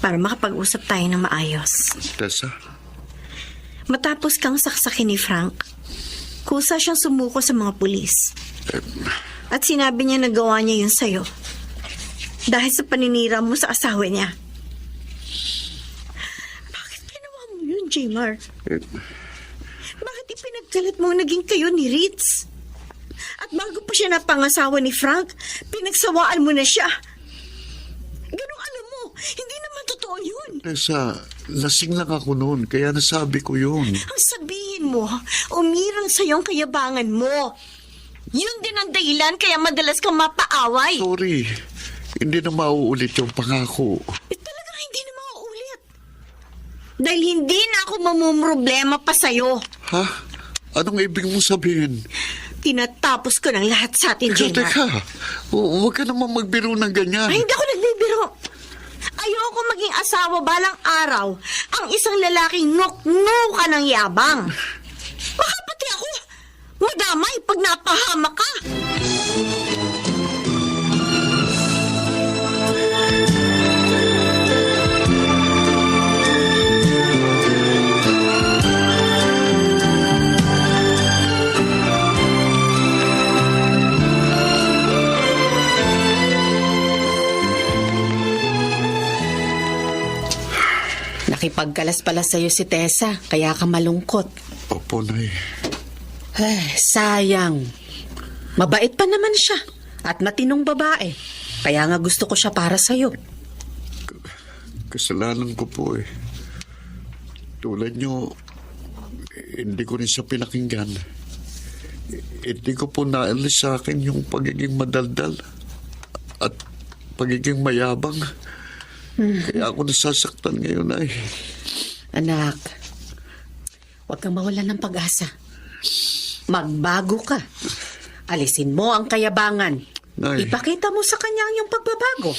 Para makapag-usap tayo ng maayos. Tessa? Matapos kang saksakin ni Frank, kusa siyang sumuko sa mga pulis. At sinabi niya na gawa niya yun sa'yo. Dahil sa paninira mo sa asawa niya. Bakit ginawa mo yun, Jmar? Bakit ipinagkalat mo naging kayo ni Ritz? At bago pa siya napangasawa ni Frank, pinagsawaan mo na siya. Ganong alam mo, hindi naman totoo yun. Tessa, lasing lang ako noon kaya nasabi ko yun. Ang sabihin mo, umirang sa'yo ang kayabangan mo. Yun din ang dahilan kaya madalas kang mapaaway. Sorry, hindi na mauulit yung pangako. Talagang hindi na mauulit. Dahil hindi na ako mamumroblema pa sa'yo. Ha? Anong ibig mong sabihin? Tinatapos ko ng lahat sa atin, Jenna. Teka, huwag ka naman magbiro ng ganyan. Ay, hindi ako nagbibiro. Ayoko maging asawa balang araw ang isang lalaking nok-no ka ng yabang. Baka pati ako madamay pag napahamak ka. Nakipagkalas pala sa'yo si Tessa, kaya ka malungkot. Opo, Nay. Ay, sayang. Mabait pa naman siya at matinong babae. Kaya nga gusto ko siya para sa'yo. Kasalanan ko po eh. Tulad nyo, hindi ko rin siya pinakinggan. Hindi ko po naalis sa akin yung pagiging madaldal at pagiging mayabang. Kaya ako nasasaktan ngayon ay. Anak, huwag kang mawalan ng pag-asa. Magbago ka. Alisin mo ang kayabangan. Nay. Ipakita mo sa kanya ang iyong pagbabago.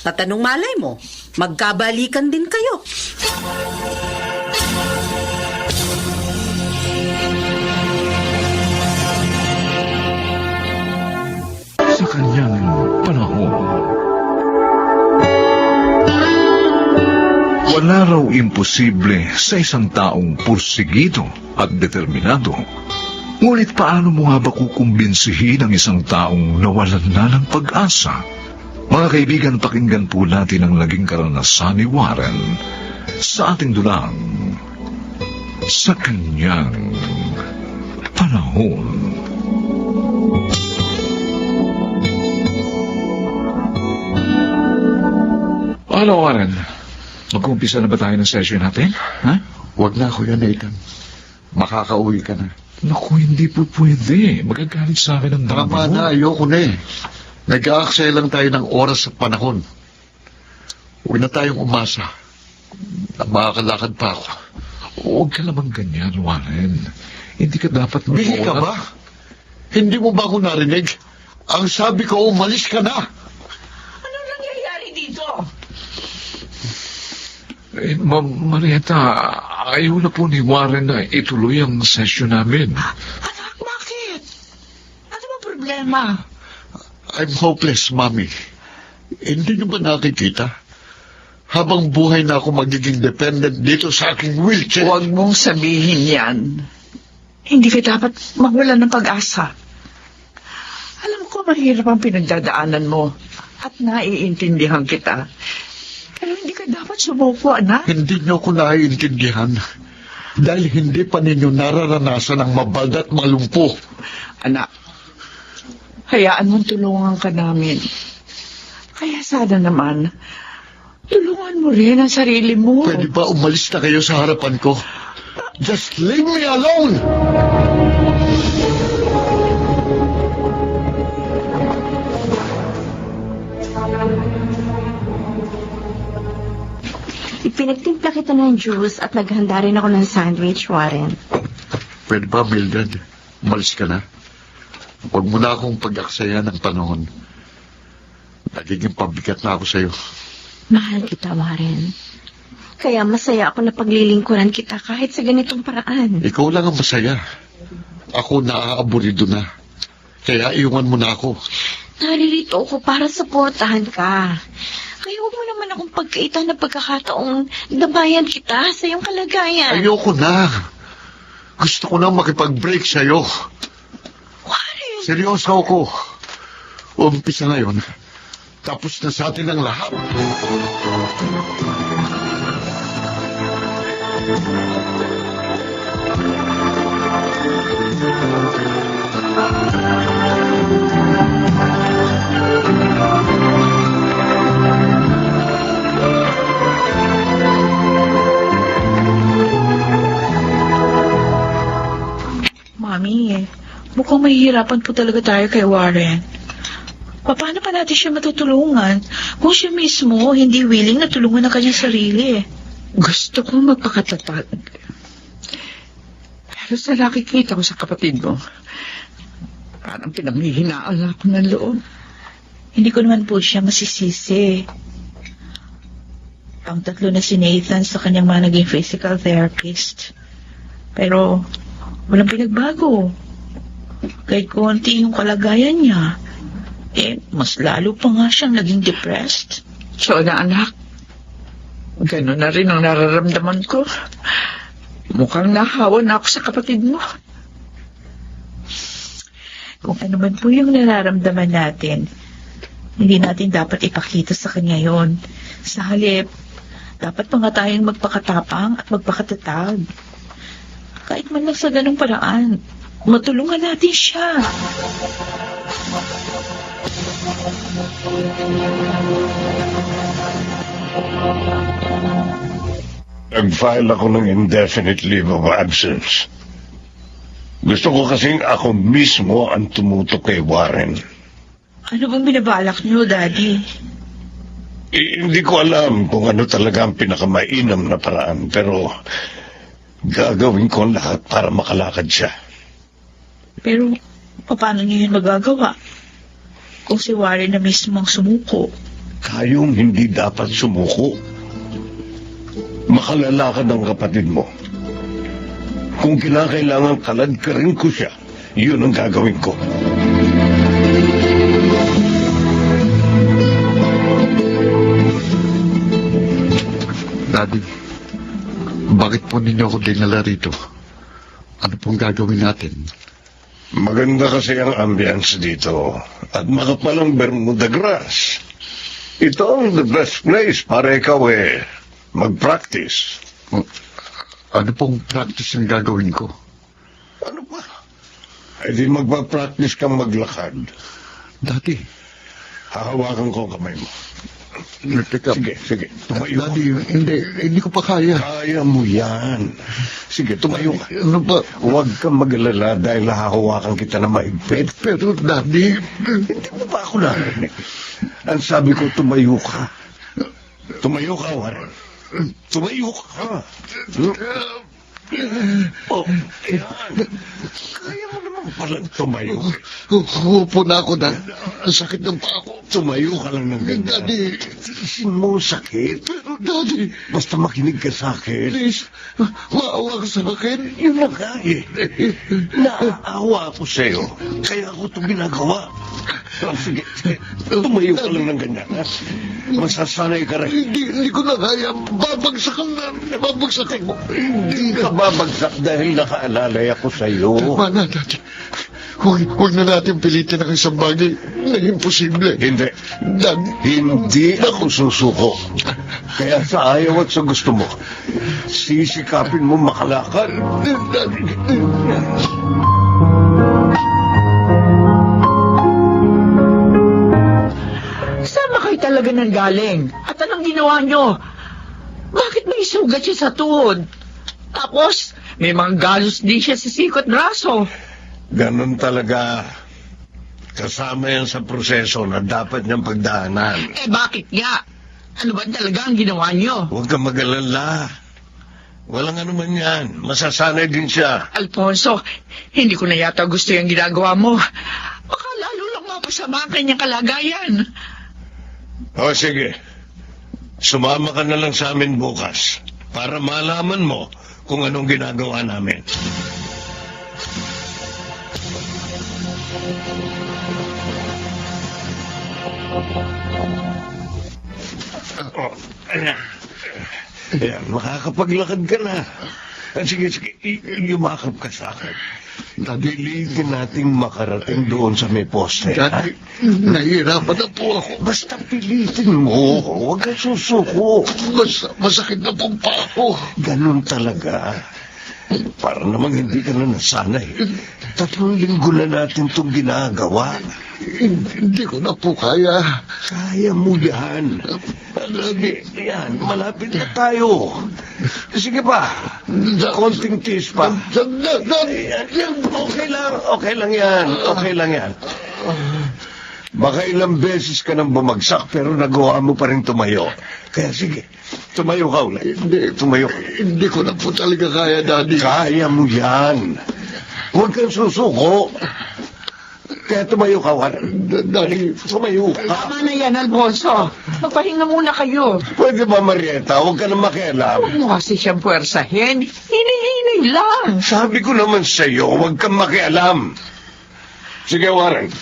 At anong malay mo, magkabalikan din kayo. kanyang panahon. Wala raw imposible sa isang taong pursigido at determinado. Ngunit paano mo nga ba kukumbinsihin ang isang taong nawalan na ng pag-asa? Mga kaibigan, pakinggan po natin ang naging karanasan ni Warren sa ating dulang sa kanyang panahon. Hello, Warren. Mag-uumpisa na ba tayo ng session natin? Ha? Huwag na, Kuya Nathan. Makakauwi ka na. Naku, hindi po pwede. Magagalit sa akin ang dami Tama mo. na, ayoko na eh. Nag-aaksaya lang tayo ng oras sa panahon. Huwag na tayong umasa. Makakalakad pa ako. Huwag ka lamang ganyan, Warren. Hindi ka dapat Bihi ka ba? Hindi mo ba ako narinig? Ang sabi ko, umalis ka na. Ano nangyayari dito? Marieta, ayaw na po ni Warren na ituloy ang session namin. Anak, bakit? Ano ba problema? I'm hopeless, Mami. Hindi niyo ba nakikita? Habang buhay na ako magiging dependent dito sa aking wheelchair. Huwag mong sabihin yan. Hindi ka dapat mawalan ng pag-asa. Alam ko mahirap ang pinagdadaanan mo at naiintindihan kita. Pero hindi ka dapat sumuko, anak. Hindi niyo ko naiintindihan. Dahil hindi pa ninyo nararanasan ang mabalda at malumpo. Anak, hayaan mong tulungan ka namin. Kaya sana naman, tulungan mo rin ang sarili mo. Pwede ba umalis na kayo sa harapan ko? Just leave me alone! Ipinagtimpla kita ng juice at naghanda rin ako ng sandwich, Warren. Pwede ba, Mildred? Umalis ka na. Huwag mo na akong pag-aksaya ng panahon. Nagiging pabigat na ako sa'yo. Mahal kita, Warren. Kaya masaya ako na paglilingkuran kita kahit sa ganitong paraan. Ikaw lang ang masaya. Ako naaaburido na. Kaya iwan mo na ako. Naririto ako para suportahan ka. Kaya huwag mo naman akong pagkaitan na pagkakataong dabayan kita sa iyong kalagayan. Ayoko na. Gusto ko na makipag-break sa'yo. Warren! Seryoso ako. Umpisa ngayon. Tapos na sa atin ang lahat. Mami, mukhang mahihirapan po talaga tayo kay Warren. Paano pa natin siya matutulungan kung siya mismo hindi willing na tulungan ang kanyang sarili? Gusto ko magpakatatag. Pero sa nakikita ko sa kapatid mo, parang pinanghihinaan ako ng loob. Hindi ko naman po siya masisisi. Ang tatlo na si Nathan sa kanyang mga naging physical therapist. Pero walang pinagbago. Kahit konti yung kalagayan niya, mas lalo pa nga siyang naging depressed. So na anak, gano'n na rin ang nararamdaman ko. Mukhang nahawa na ako sa kapatid mo. Kung ano man po yung nararamdaman natin, hindi natin dapat ipakita sa kanya yon. Sa halip, dapat pa nga tayong magpakatapang at magpakatatag. Kahit man lang sa ganung paraan, matulungan natin siya. Nag-file ako ng indefinite leave of absence. Gusto ko kasing ako mismo ang tumutok kay Warren. Ano bang binabalak niyo, Daddy? Hindi ko alam kung ano talaga ang pinakamainam na paraan, pero gagawin ko ang lahat para makalakad siya. Pero, paano niyo yun magagawa? Kung si Warren na mismo ang sumuko. Tayong hindi dapat sumuko. Makalalakad ang kapatid mo. Kung kinakailangan kaladkarin ko siya, yun ang gagawin ko. po ninyo ako dinala rito. Ano pong gagawin natin? Maganda kasi ang ambience dito at makapal ang Bermuda grass. Ito ang the best place para ikaw mag-practice. Ano pong practice ang gagawin ko? Ano ba? Ay di magpa-practice kang maglakad. Daddy, Hahawakan ko ang kamay mo. teka. Sige. Tumayo ka. Daddy, hindi ko pa kaya. Kaya mo yan. Sige, tumayo ka. Ano ba? Huwag kang mag-alala dahil hahawakan kita na maigpit. Pero, Daddy, Hindi mo ba ako narinig? Ang sabi ko, tumayo ka. Tumayo ka, Warren. Tumayo ka. Oh, yan. Kaya mo naman palang tumayo. upo na ako na. Ang sakit ng paa ko. Tumayo ka lang ng ganyan. Daddy, Tiisin mo ang sakit. pero Daddy, Basta makinig ka sa akin. please, maawa ka sa akin. Yun na nga Naaawa ako sa'yo. Kaya ako ito ginagawa. Sige. Tumayo ka lang ng ganyan. Masasanay ka rin. Hindi ko na kaya. Babagsakan mo. Hindi ka babagsak dahil nakaalalay ako sa'yo. Mana, Daddy. Huwag na natin pilitin ang isang bagay na imposible. Hindi. Daddy, Hindi ako susuko. Kaya sa ayaw at sa gusto mo, sisikapin mo makalakad. Daddy. Saan ba kayo talaga nang galing? At anong ginawa nyo? Bakit may sugat siya sa tuhod? Tapos, may mga galos din siya sa sikot braso. Ganon talaga. Kasama yan sa proseso na dapat niyang pagdaanan. Eh bakit nga? Ano ba talaga ang ginawa nyo? Huwag kang mag-alala. Walang ano man yan. Masasanay din siya. Alfonso, hindi ko na yata gusto yung ginagawa mo. Baka lalo lang mapasama ang kanyang kalagayan. O sige. Sumama ka na lang sa amin bukas para malaman mo kung anong ginagawa namin. Oh, ayan. Ayan, makakapaglakad ka na. Sige, yumakap ka sa akin. Pilitin nating makarating doon sa may poste. Daddy, nahihirapan na po ako. Basta pilitin mo. Huwag kang susuko. Masakit na pong paa ko. Ganun talaga. Para namang hindi ka na nasanay. 3 linggo na natin itong ginagawa. Hindi ko na po kaya. Kaya mo yan. Yan, malapit na tayo. Sige pa. Konting tiis pa. Okay lang yan. Baka ilang beses ka nang bumagsak pero nagawa mo pa rin tumayo. Kaya sige, tumayo ka ulit. Tumayo ka. Hindi ko na po talaga kaya, Daddy. Kaya mo yan. Huwag kang susuko. Kaya tumayo ka, Warren. Daddy, Tumayo ka. Tama na yan, Alfonso. Magpahinga muna kayo. Pwede ba, Marieta? Huwag ka na makialam. Huwag mo kasi siyang puwersahin. Hinay-hinay lang. Sabi ko naman sa'yo, huwag kang makialam. Sige, Warren.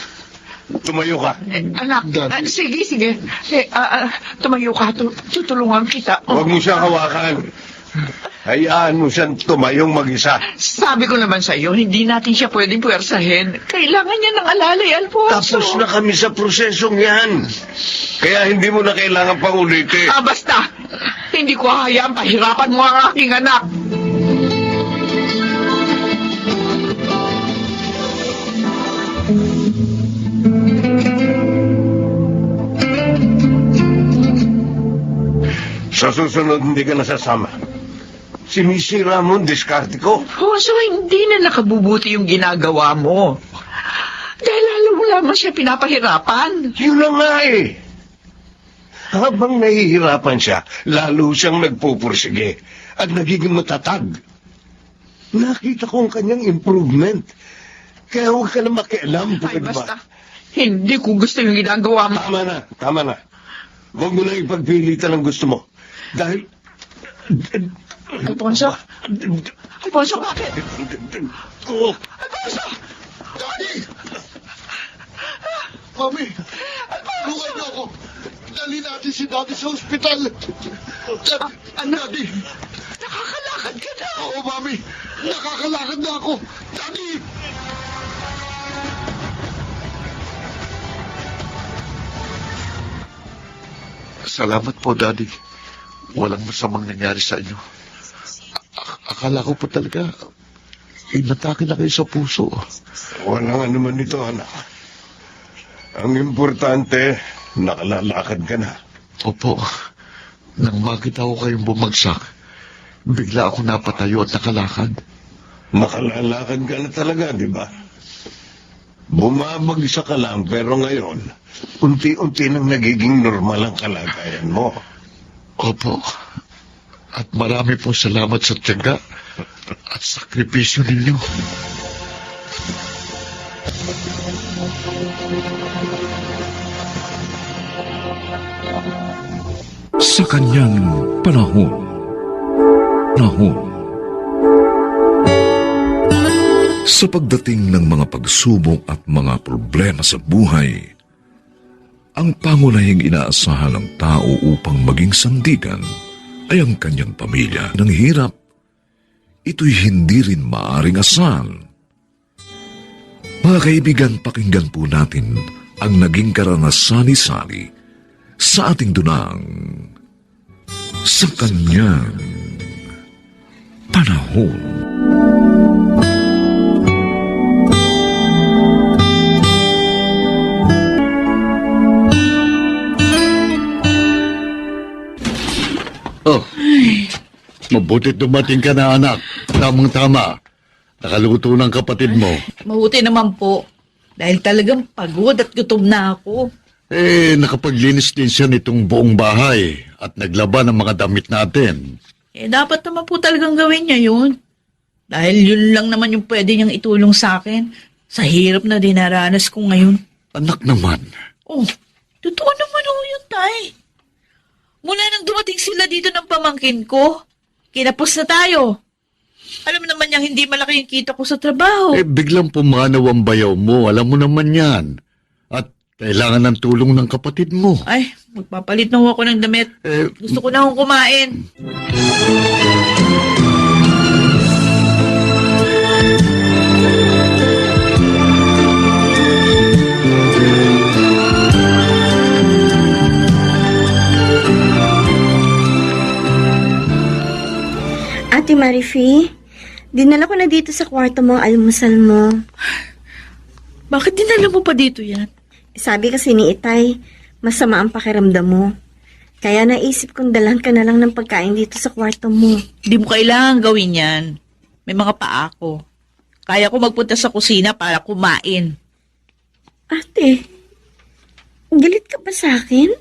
Tumayo ka. Anak, sige. Tumayo ka. Tutulungan kita. Huwag mo siyang hawakan. Hayaan mo siyang tumayong mag-isa. Sabi ko naman sa iyo, hindi natin siya pwedeng puwersahin. Kailangan niya ng alalay, Alfonso. Tapos na kami sa prosesong yan. Kaya hindi mo na kailangan pang ulitin. Basta. Hindi ko hayaan pahirapan mo ang aking anak. Sa susunod, hindi ka nasasama. Sinisira mo ang diskarte ko. Alfonso, hindi na nakabubuti yung ginagawa mo. Dahil lalo mo lamang siya pinapahirapan. Yun na nga eh. Habang nahihirapan siya, lalo siyang nagpupursige at nagiging matatag. Nakita ko ang kanyang improvement. Kaya huwag ka na makialam. Ay, Diba? basta. Hindi ko gusto yung ginagawa mo. Tama na. Huwag mo na ipagpilitan ang gusto mo. Dahil... Alfonso? Alfonso, bakit? Oh, Alfonso! Daddy! Mami! Tulungan niyo ako! Dali natin si Daddy sa ospital! Anak, Daddy! nakakalakad Lakad ka na! Oo, Mami! Nakakalakad na ako! Daddy! Salamat po, Daddy. Walang masamang nangyari sa inyo. Akala ko po talaga, inatake na kayo sa puso. Walang ano man ito, anak. Ang importante, nakalalakad ka na. Opo, nang makita ko kayong bumagsak, bigla ako napatayo at nakalakad. Nakalalakad ka na talaga, di ba? Bumabagsa ka lang, pero ngayon, unti-unti nang nagiging normal ang kalagayan mo. Opo, at marami po salamat sa tiyaga at sakripisyo ninyo. Sa kanyang panahon, sa pagdating ng mga pagsubok at mga problema sa buhay, ang pangunahing inaasahan ng tao upang maging sandigan ay ang kanyang pamilya. Nang hirap, ito'y hindi rin maaring asahan. Mga kaibigan, pakinggan po natin ang naging karanasan ni Sally sa ating dunang sa kanyang panahon. Oh, mabutit dumating ka na, anak. Tamang-tama. Nakaluto ng kapatid mo. Mabuti naman po. Dahil talagang pagod at gutom na ako. Nakapaglinis din siya nitong buong bahay at naglaba ng mga damit natin. Dapat naman po talagang gawin niya yun. Dahil yun lang naman yung pwede niyang itulong sa akin sa hirap na dinaranas ko ngayon. Anak naman. Oh, totoo naman yun, Tay. Mula nang dumating sila dito ng pamangkin ko, kinapos na tayo. Alam naman niyang hindi malaki yung kita ko sa trabaho. Biglang pumanaw ang bayaw mo. Alam mo naman yan. At kailangan ng tulong ng kapatid mo. Ay, magpapalit na ako ng damit. Gusto ko na akong kumain. Ate Marifi, dinala ko na dito sa kwarto mo ang almusal mo. Bakit dinala mo pa dito yan? Sabi kasi ni Itay, masama ang pakiramdam mo. Kaya naisip kong dalhan ka na lang ng pagkain dito sa kwarto mo. Hindi mo kailangan gawin yan. May mga paa ko. Kaya ko magpunta sa kusina para kumain. Ate, galit ka ba sa akin?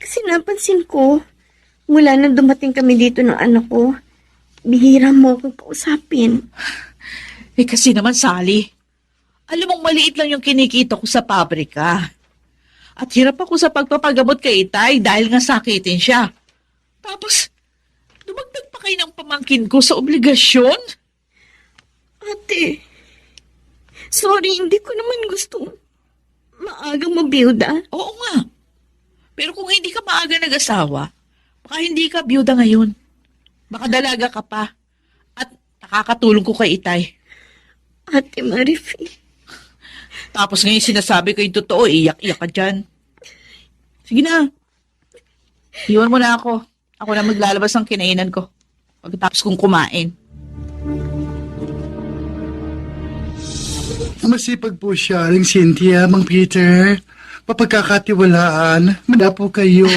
Kasi napansin ko, mula na dumating kami dito ng anak ko, bihira mo akong kausapin. Kasi naman, Sally, alam mong maliit lang yung kinikita ko sa pabrika. At hirap ako sa pagpapagamot kay Itay dahil nga sakitin siya. Tapos, dumagdag pa kayo ng pamangkin ko sa obligasyon? Ate, sorry, hindi ko naman gusto maagang mabiyuda. Oo nga. Pero kung hindi ka maaga nag-asawa, baka hindi ka biyuda ngayon. Baka dalaga ka pa. At nakakatulong ko kay Itay. Ate Marifi. Tapos ngayon sinasabi ko yung totoo, iyak-iyak ka dyan. Sige na. Iwan mo na ako. Ako na maglalabas ng kinainan ko. Pagkatapos kong kumain. Masipag po siya, Aling Cynthia, Mang Peter. Mapagkakatiwalaan. Manda po kayo.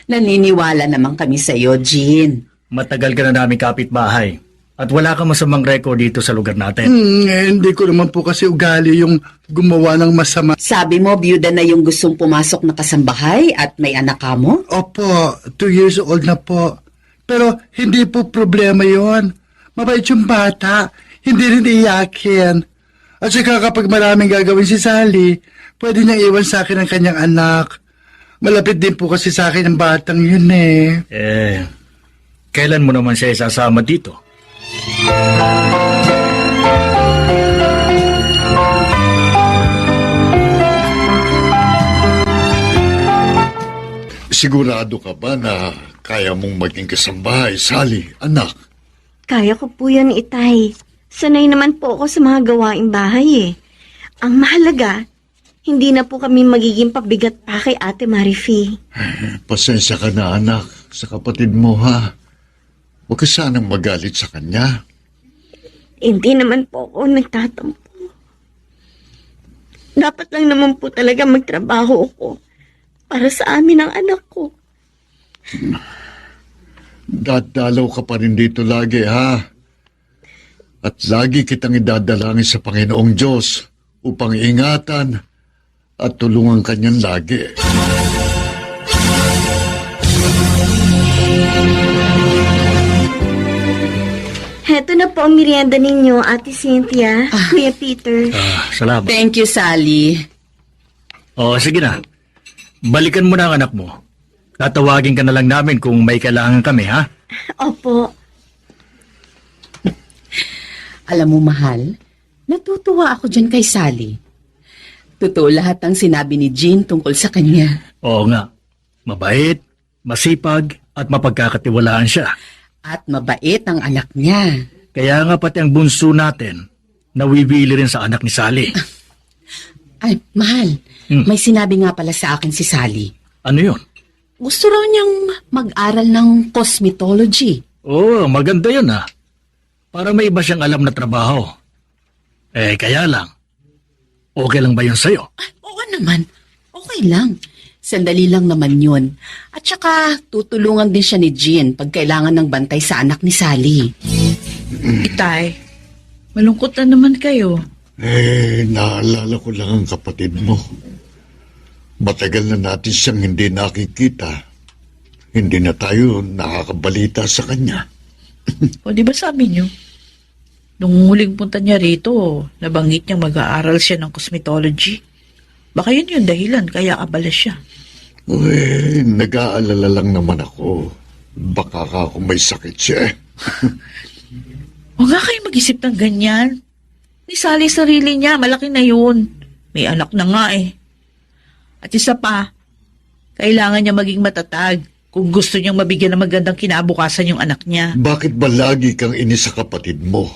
Naniniwala naman kami sa iyo, Jean. Matagal ka na namin kapitbahay. At wala kang masamang record dito sa lugar natin. Hindi ko naman po kasi ugali yung gumawa ng masama. Sabi mo, biyuda na yung gustong pumasok na kasambahay at may anak ka mo? Opo, 2 years old na po. Pero hindi po problema yon. Mabait yung bata. Hindi rin iyakin. At saka kapag maraming gagawin si Sally, pwede niyang iwan sa akin ang kanyang anak. Malapit din po kasi sa akin ang batang yun eh. Kailan mo naman siya isasama dito? Sigurado ka ba na kaya mong maging kasambahay, Sally, anak? Kaya ko po yun, Itay. Sanay naman po ako sa mga gawaing bahay eh. Ang mahalaga, hindi na po kami magiging pabigat pa kay Ate Marifi. Pasensya ka na, anak, sa kapatid mo, ha? Huwag ka sanang magalit sa kanya. Hindi naman po ako nagtatampo. Dapat lang naman po talaga magtrabaho ako para sa amin ang anak ko. Dadalaw ka pa rin dito lagi, ha? At lagi kitang idadalangin sa Panginoong Diyos upang ingatan at tulungan kanyan lagi. Heto na po ang merienda ninyo, Ate Cynthia, Kuya Peter. Salamat. Thank you, Sally. Sige na. Balikan mo na ang anak mo. Tatawagin ka na lang namin kung may kailangan kami, ha? Opo. Alam mo, mahal, natutuwa ako dyan kay Sally. Totoo lahat ang sinabi ni Jean tungkol sa kanya. Oo nga. Mabait, masipag, at mapagkakatiwalaan siya. At mabait ang anak niya. Kaya nga pati ang bunso natin, nawiwili rin sa anak ni Sally. Ay, mahal, may sinabi nga pala sa akin si Sally. Ano yun? Gusto raw niyang mag-aral ng cosmetology. Oo, maganda yun, ha? Para may iba siyang alam na trabaho. Kaya lang. Okay lang ba yun sa'yo? Ay, oo naman. Okay lang. Sandali lang naman yun. At saka, tutulungan din siya ni Jean pag kailangan ng bantay sa anak ni Sally. Itay, malungkot na naman kayo. Naalala ko lang ang kapatid mo. Matagal na natin siyang hindi nakikita. Hindi na tayo nakakabalita sa kanya. O di ba sabi niyo? Nung huling punta niya rito, nabanggit niya mag-aaral siya ng cosmetology. Baka yun yung dahilan, kaya abala siya. Nag-aalala lang naman ako. Baka ka kung may sakit siya. Huwag nga kayo mag-isip ng ganyan. Ni Sally sarili niya, malaki na yun. May anak na nga eh. At isa pa, kailangan niya maging matatag kung gusto niyang mabigyan ng magandang kinabukasan yung anak niya. Bakit ba lagi kang inis sa kapatid mo?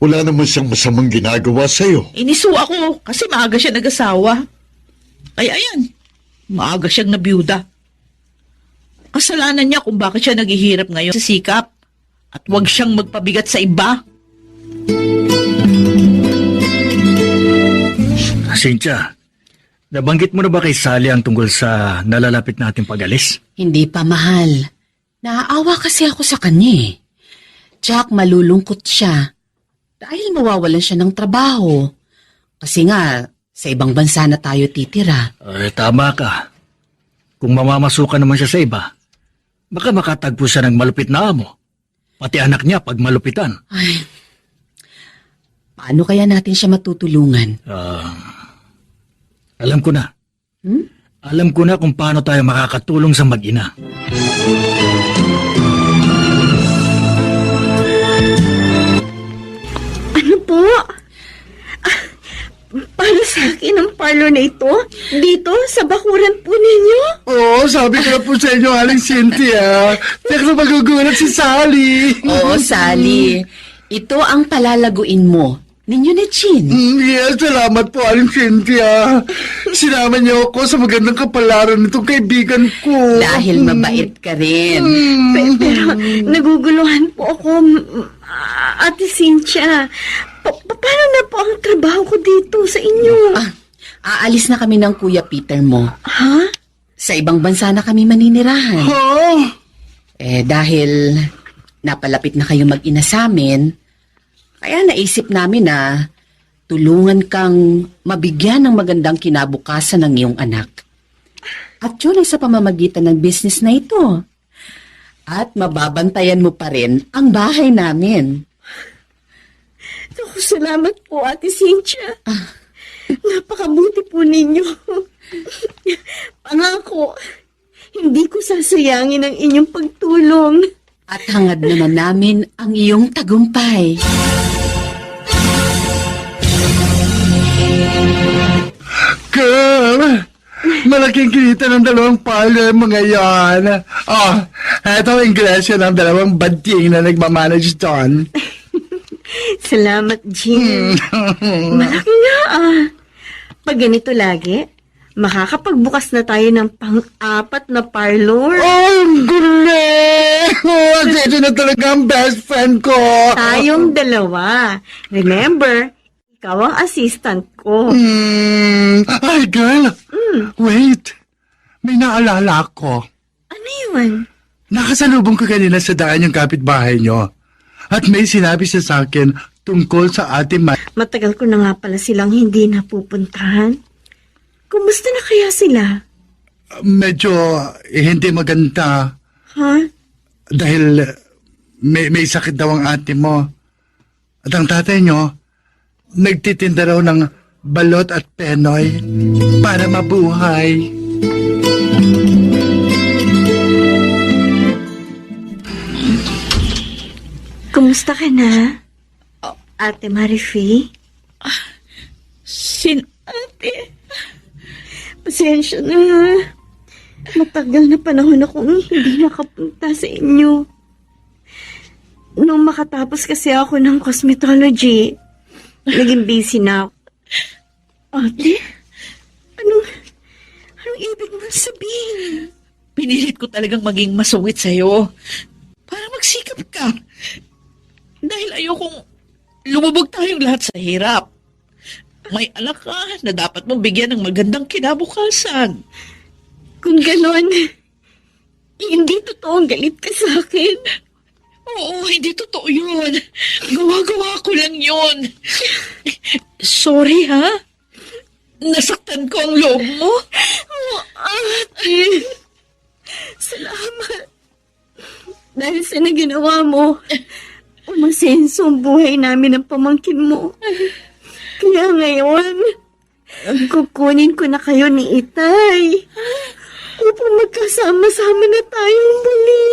Wala naman siyang masamang ginagawa sa'yo. Iniso ako kasi maaga siya nag-asawa. Kaya ayan, maaga siyang nabiyuda. Kasalanan niya kung bakit siya naghihirap ngayon sa sikap at huwag siyang magpabigat sa iba. Cynthia, nabanggit mo na ba kay Sally ang tungkol sa nalalapit nating pag-alis? Hindi pa, mahal. Naaawa kasi ako sa kanya eh. Jack, malulungkot siya. Dahil mawawalan siya ng trabaho. Kasi nga, sa ibang bansa na tayo titira. Tama ka. Kung mamamasukan naman siya sa iba, baka makatagpo siya ng malupit na amo. Pati anak niya pag malupitan. Ay, paano kaya natin siya matutulungan? Alam ko na. Alam ko na kung paano tayo makakatulong sa mag-ina. Ano po? Para sa akin ang parlor na ito? Dito, sa bakuran po ninyo? Oo, sabi ko na po sa inyo, Aling Cynthia. Teka, magugulat si Sally. Oo, Sally. Ito ang palalaguin mo. Ninyo ni Jean. Yes, salamat po, Aling Cynthia. Sinama niyo ako sa magandang kapalaran nitong kaibigan ko. Dahil mabait ka rin. Pero naguguluhan po ako, Ate Cynthia. Paano na po ang trabaho ko dito sa inyo? Aalis na kami ng Kuya Peter mo. Ha? Sa ibang bansa na kami maninirahan. Dahil napalapit na kayo mag-ina sa amin, kaya naisip namin na tulungan kang mabigyan ng magandang kinabukasan ng iyong anak. At yun ay sa pamamagitan ng business na ito. At mababantayan mo pa rin ang bahay namin. Naku, salamat po, Ate Cynthia. Napakabuti po ninyo. Pangako, hindi ko sasayangin ang inyong pagtulong. At hangad naman namin ang iyong tagumpay. Girl, Malaking kinita ng 2 parlor mga yan. Oh, eto ang ingresyo ng 2 bading na nagmamanage doon. Salamat, Jim. Malaki nga Pag ganito lagi, makakapagbukas na tayo ng pang-4 na parlor. Oh, ang galing! Oh, ito na talaga ang best friend ko. Tayong 2. Remember, ikaw ang assistant ko. Ay, girl. Wait. May naalala ko. Ano yun? Nakasalubong ko kanina sa daan yung kapitbahay nyo. At may sinabi siya sa akin tungkol sa ating Matagal ko na nga pala silang hindi napupuntahan. Kumusta na kaya sila? medyo hindi maganda. Ha? Dahil may sakit daw ang ate mo. At ang tatay nyo, nagtitinda raw ng balot at penoy para mabuhay. Kumusta ka na? Ate Marifi? Ate? Pasensya na. Matagal na panahon akong hindi nakapunta sa inyo. Nung makatapos kasi ako ng cosmetology, naging busy na ako. Ate? Anong ibig mo sabihin? Pinilit ko talagang maging masungit sa'yo. Para magsikap ka. Dahil ayokong lumubog tayong lahat sa hirap. May anak ka na dapat mong bigyan ng magandang kinabukasan. Kung ganon, hindi totoong galit ka sa akin. Oo, hindi totoo yun. Gawa-gawa ko lang yun. Sorry, ha? Nasaktan ko ang loob mo. Oh, ate. Salamat. Dahil sa naginawa mo, umasenso ang buhay namin ng pamangkin mo. Kaya ngayon, kukunin ko na kayo ni Itay upang magkasama-sama na tayong muli.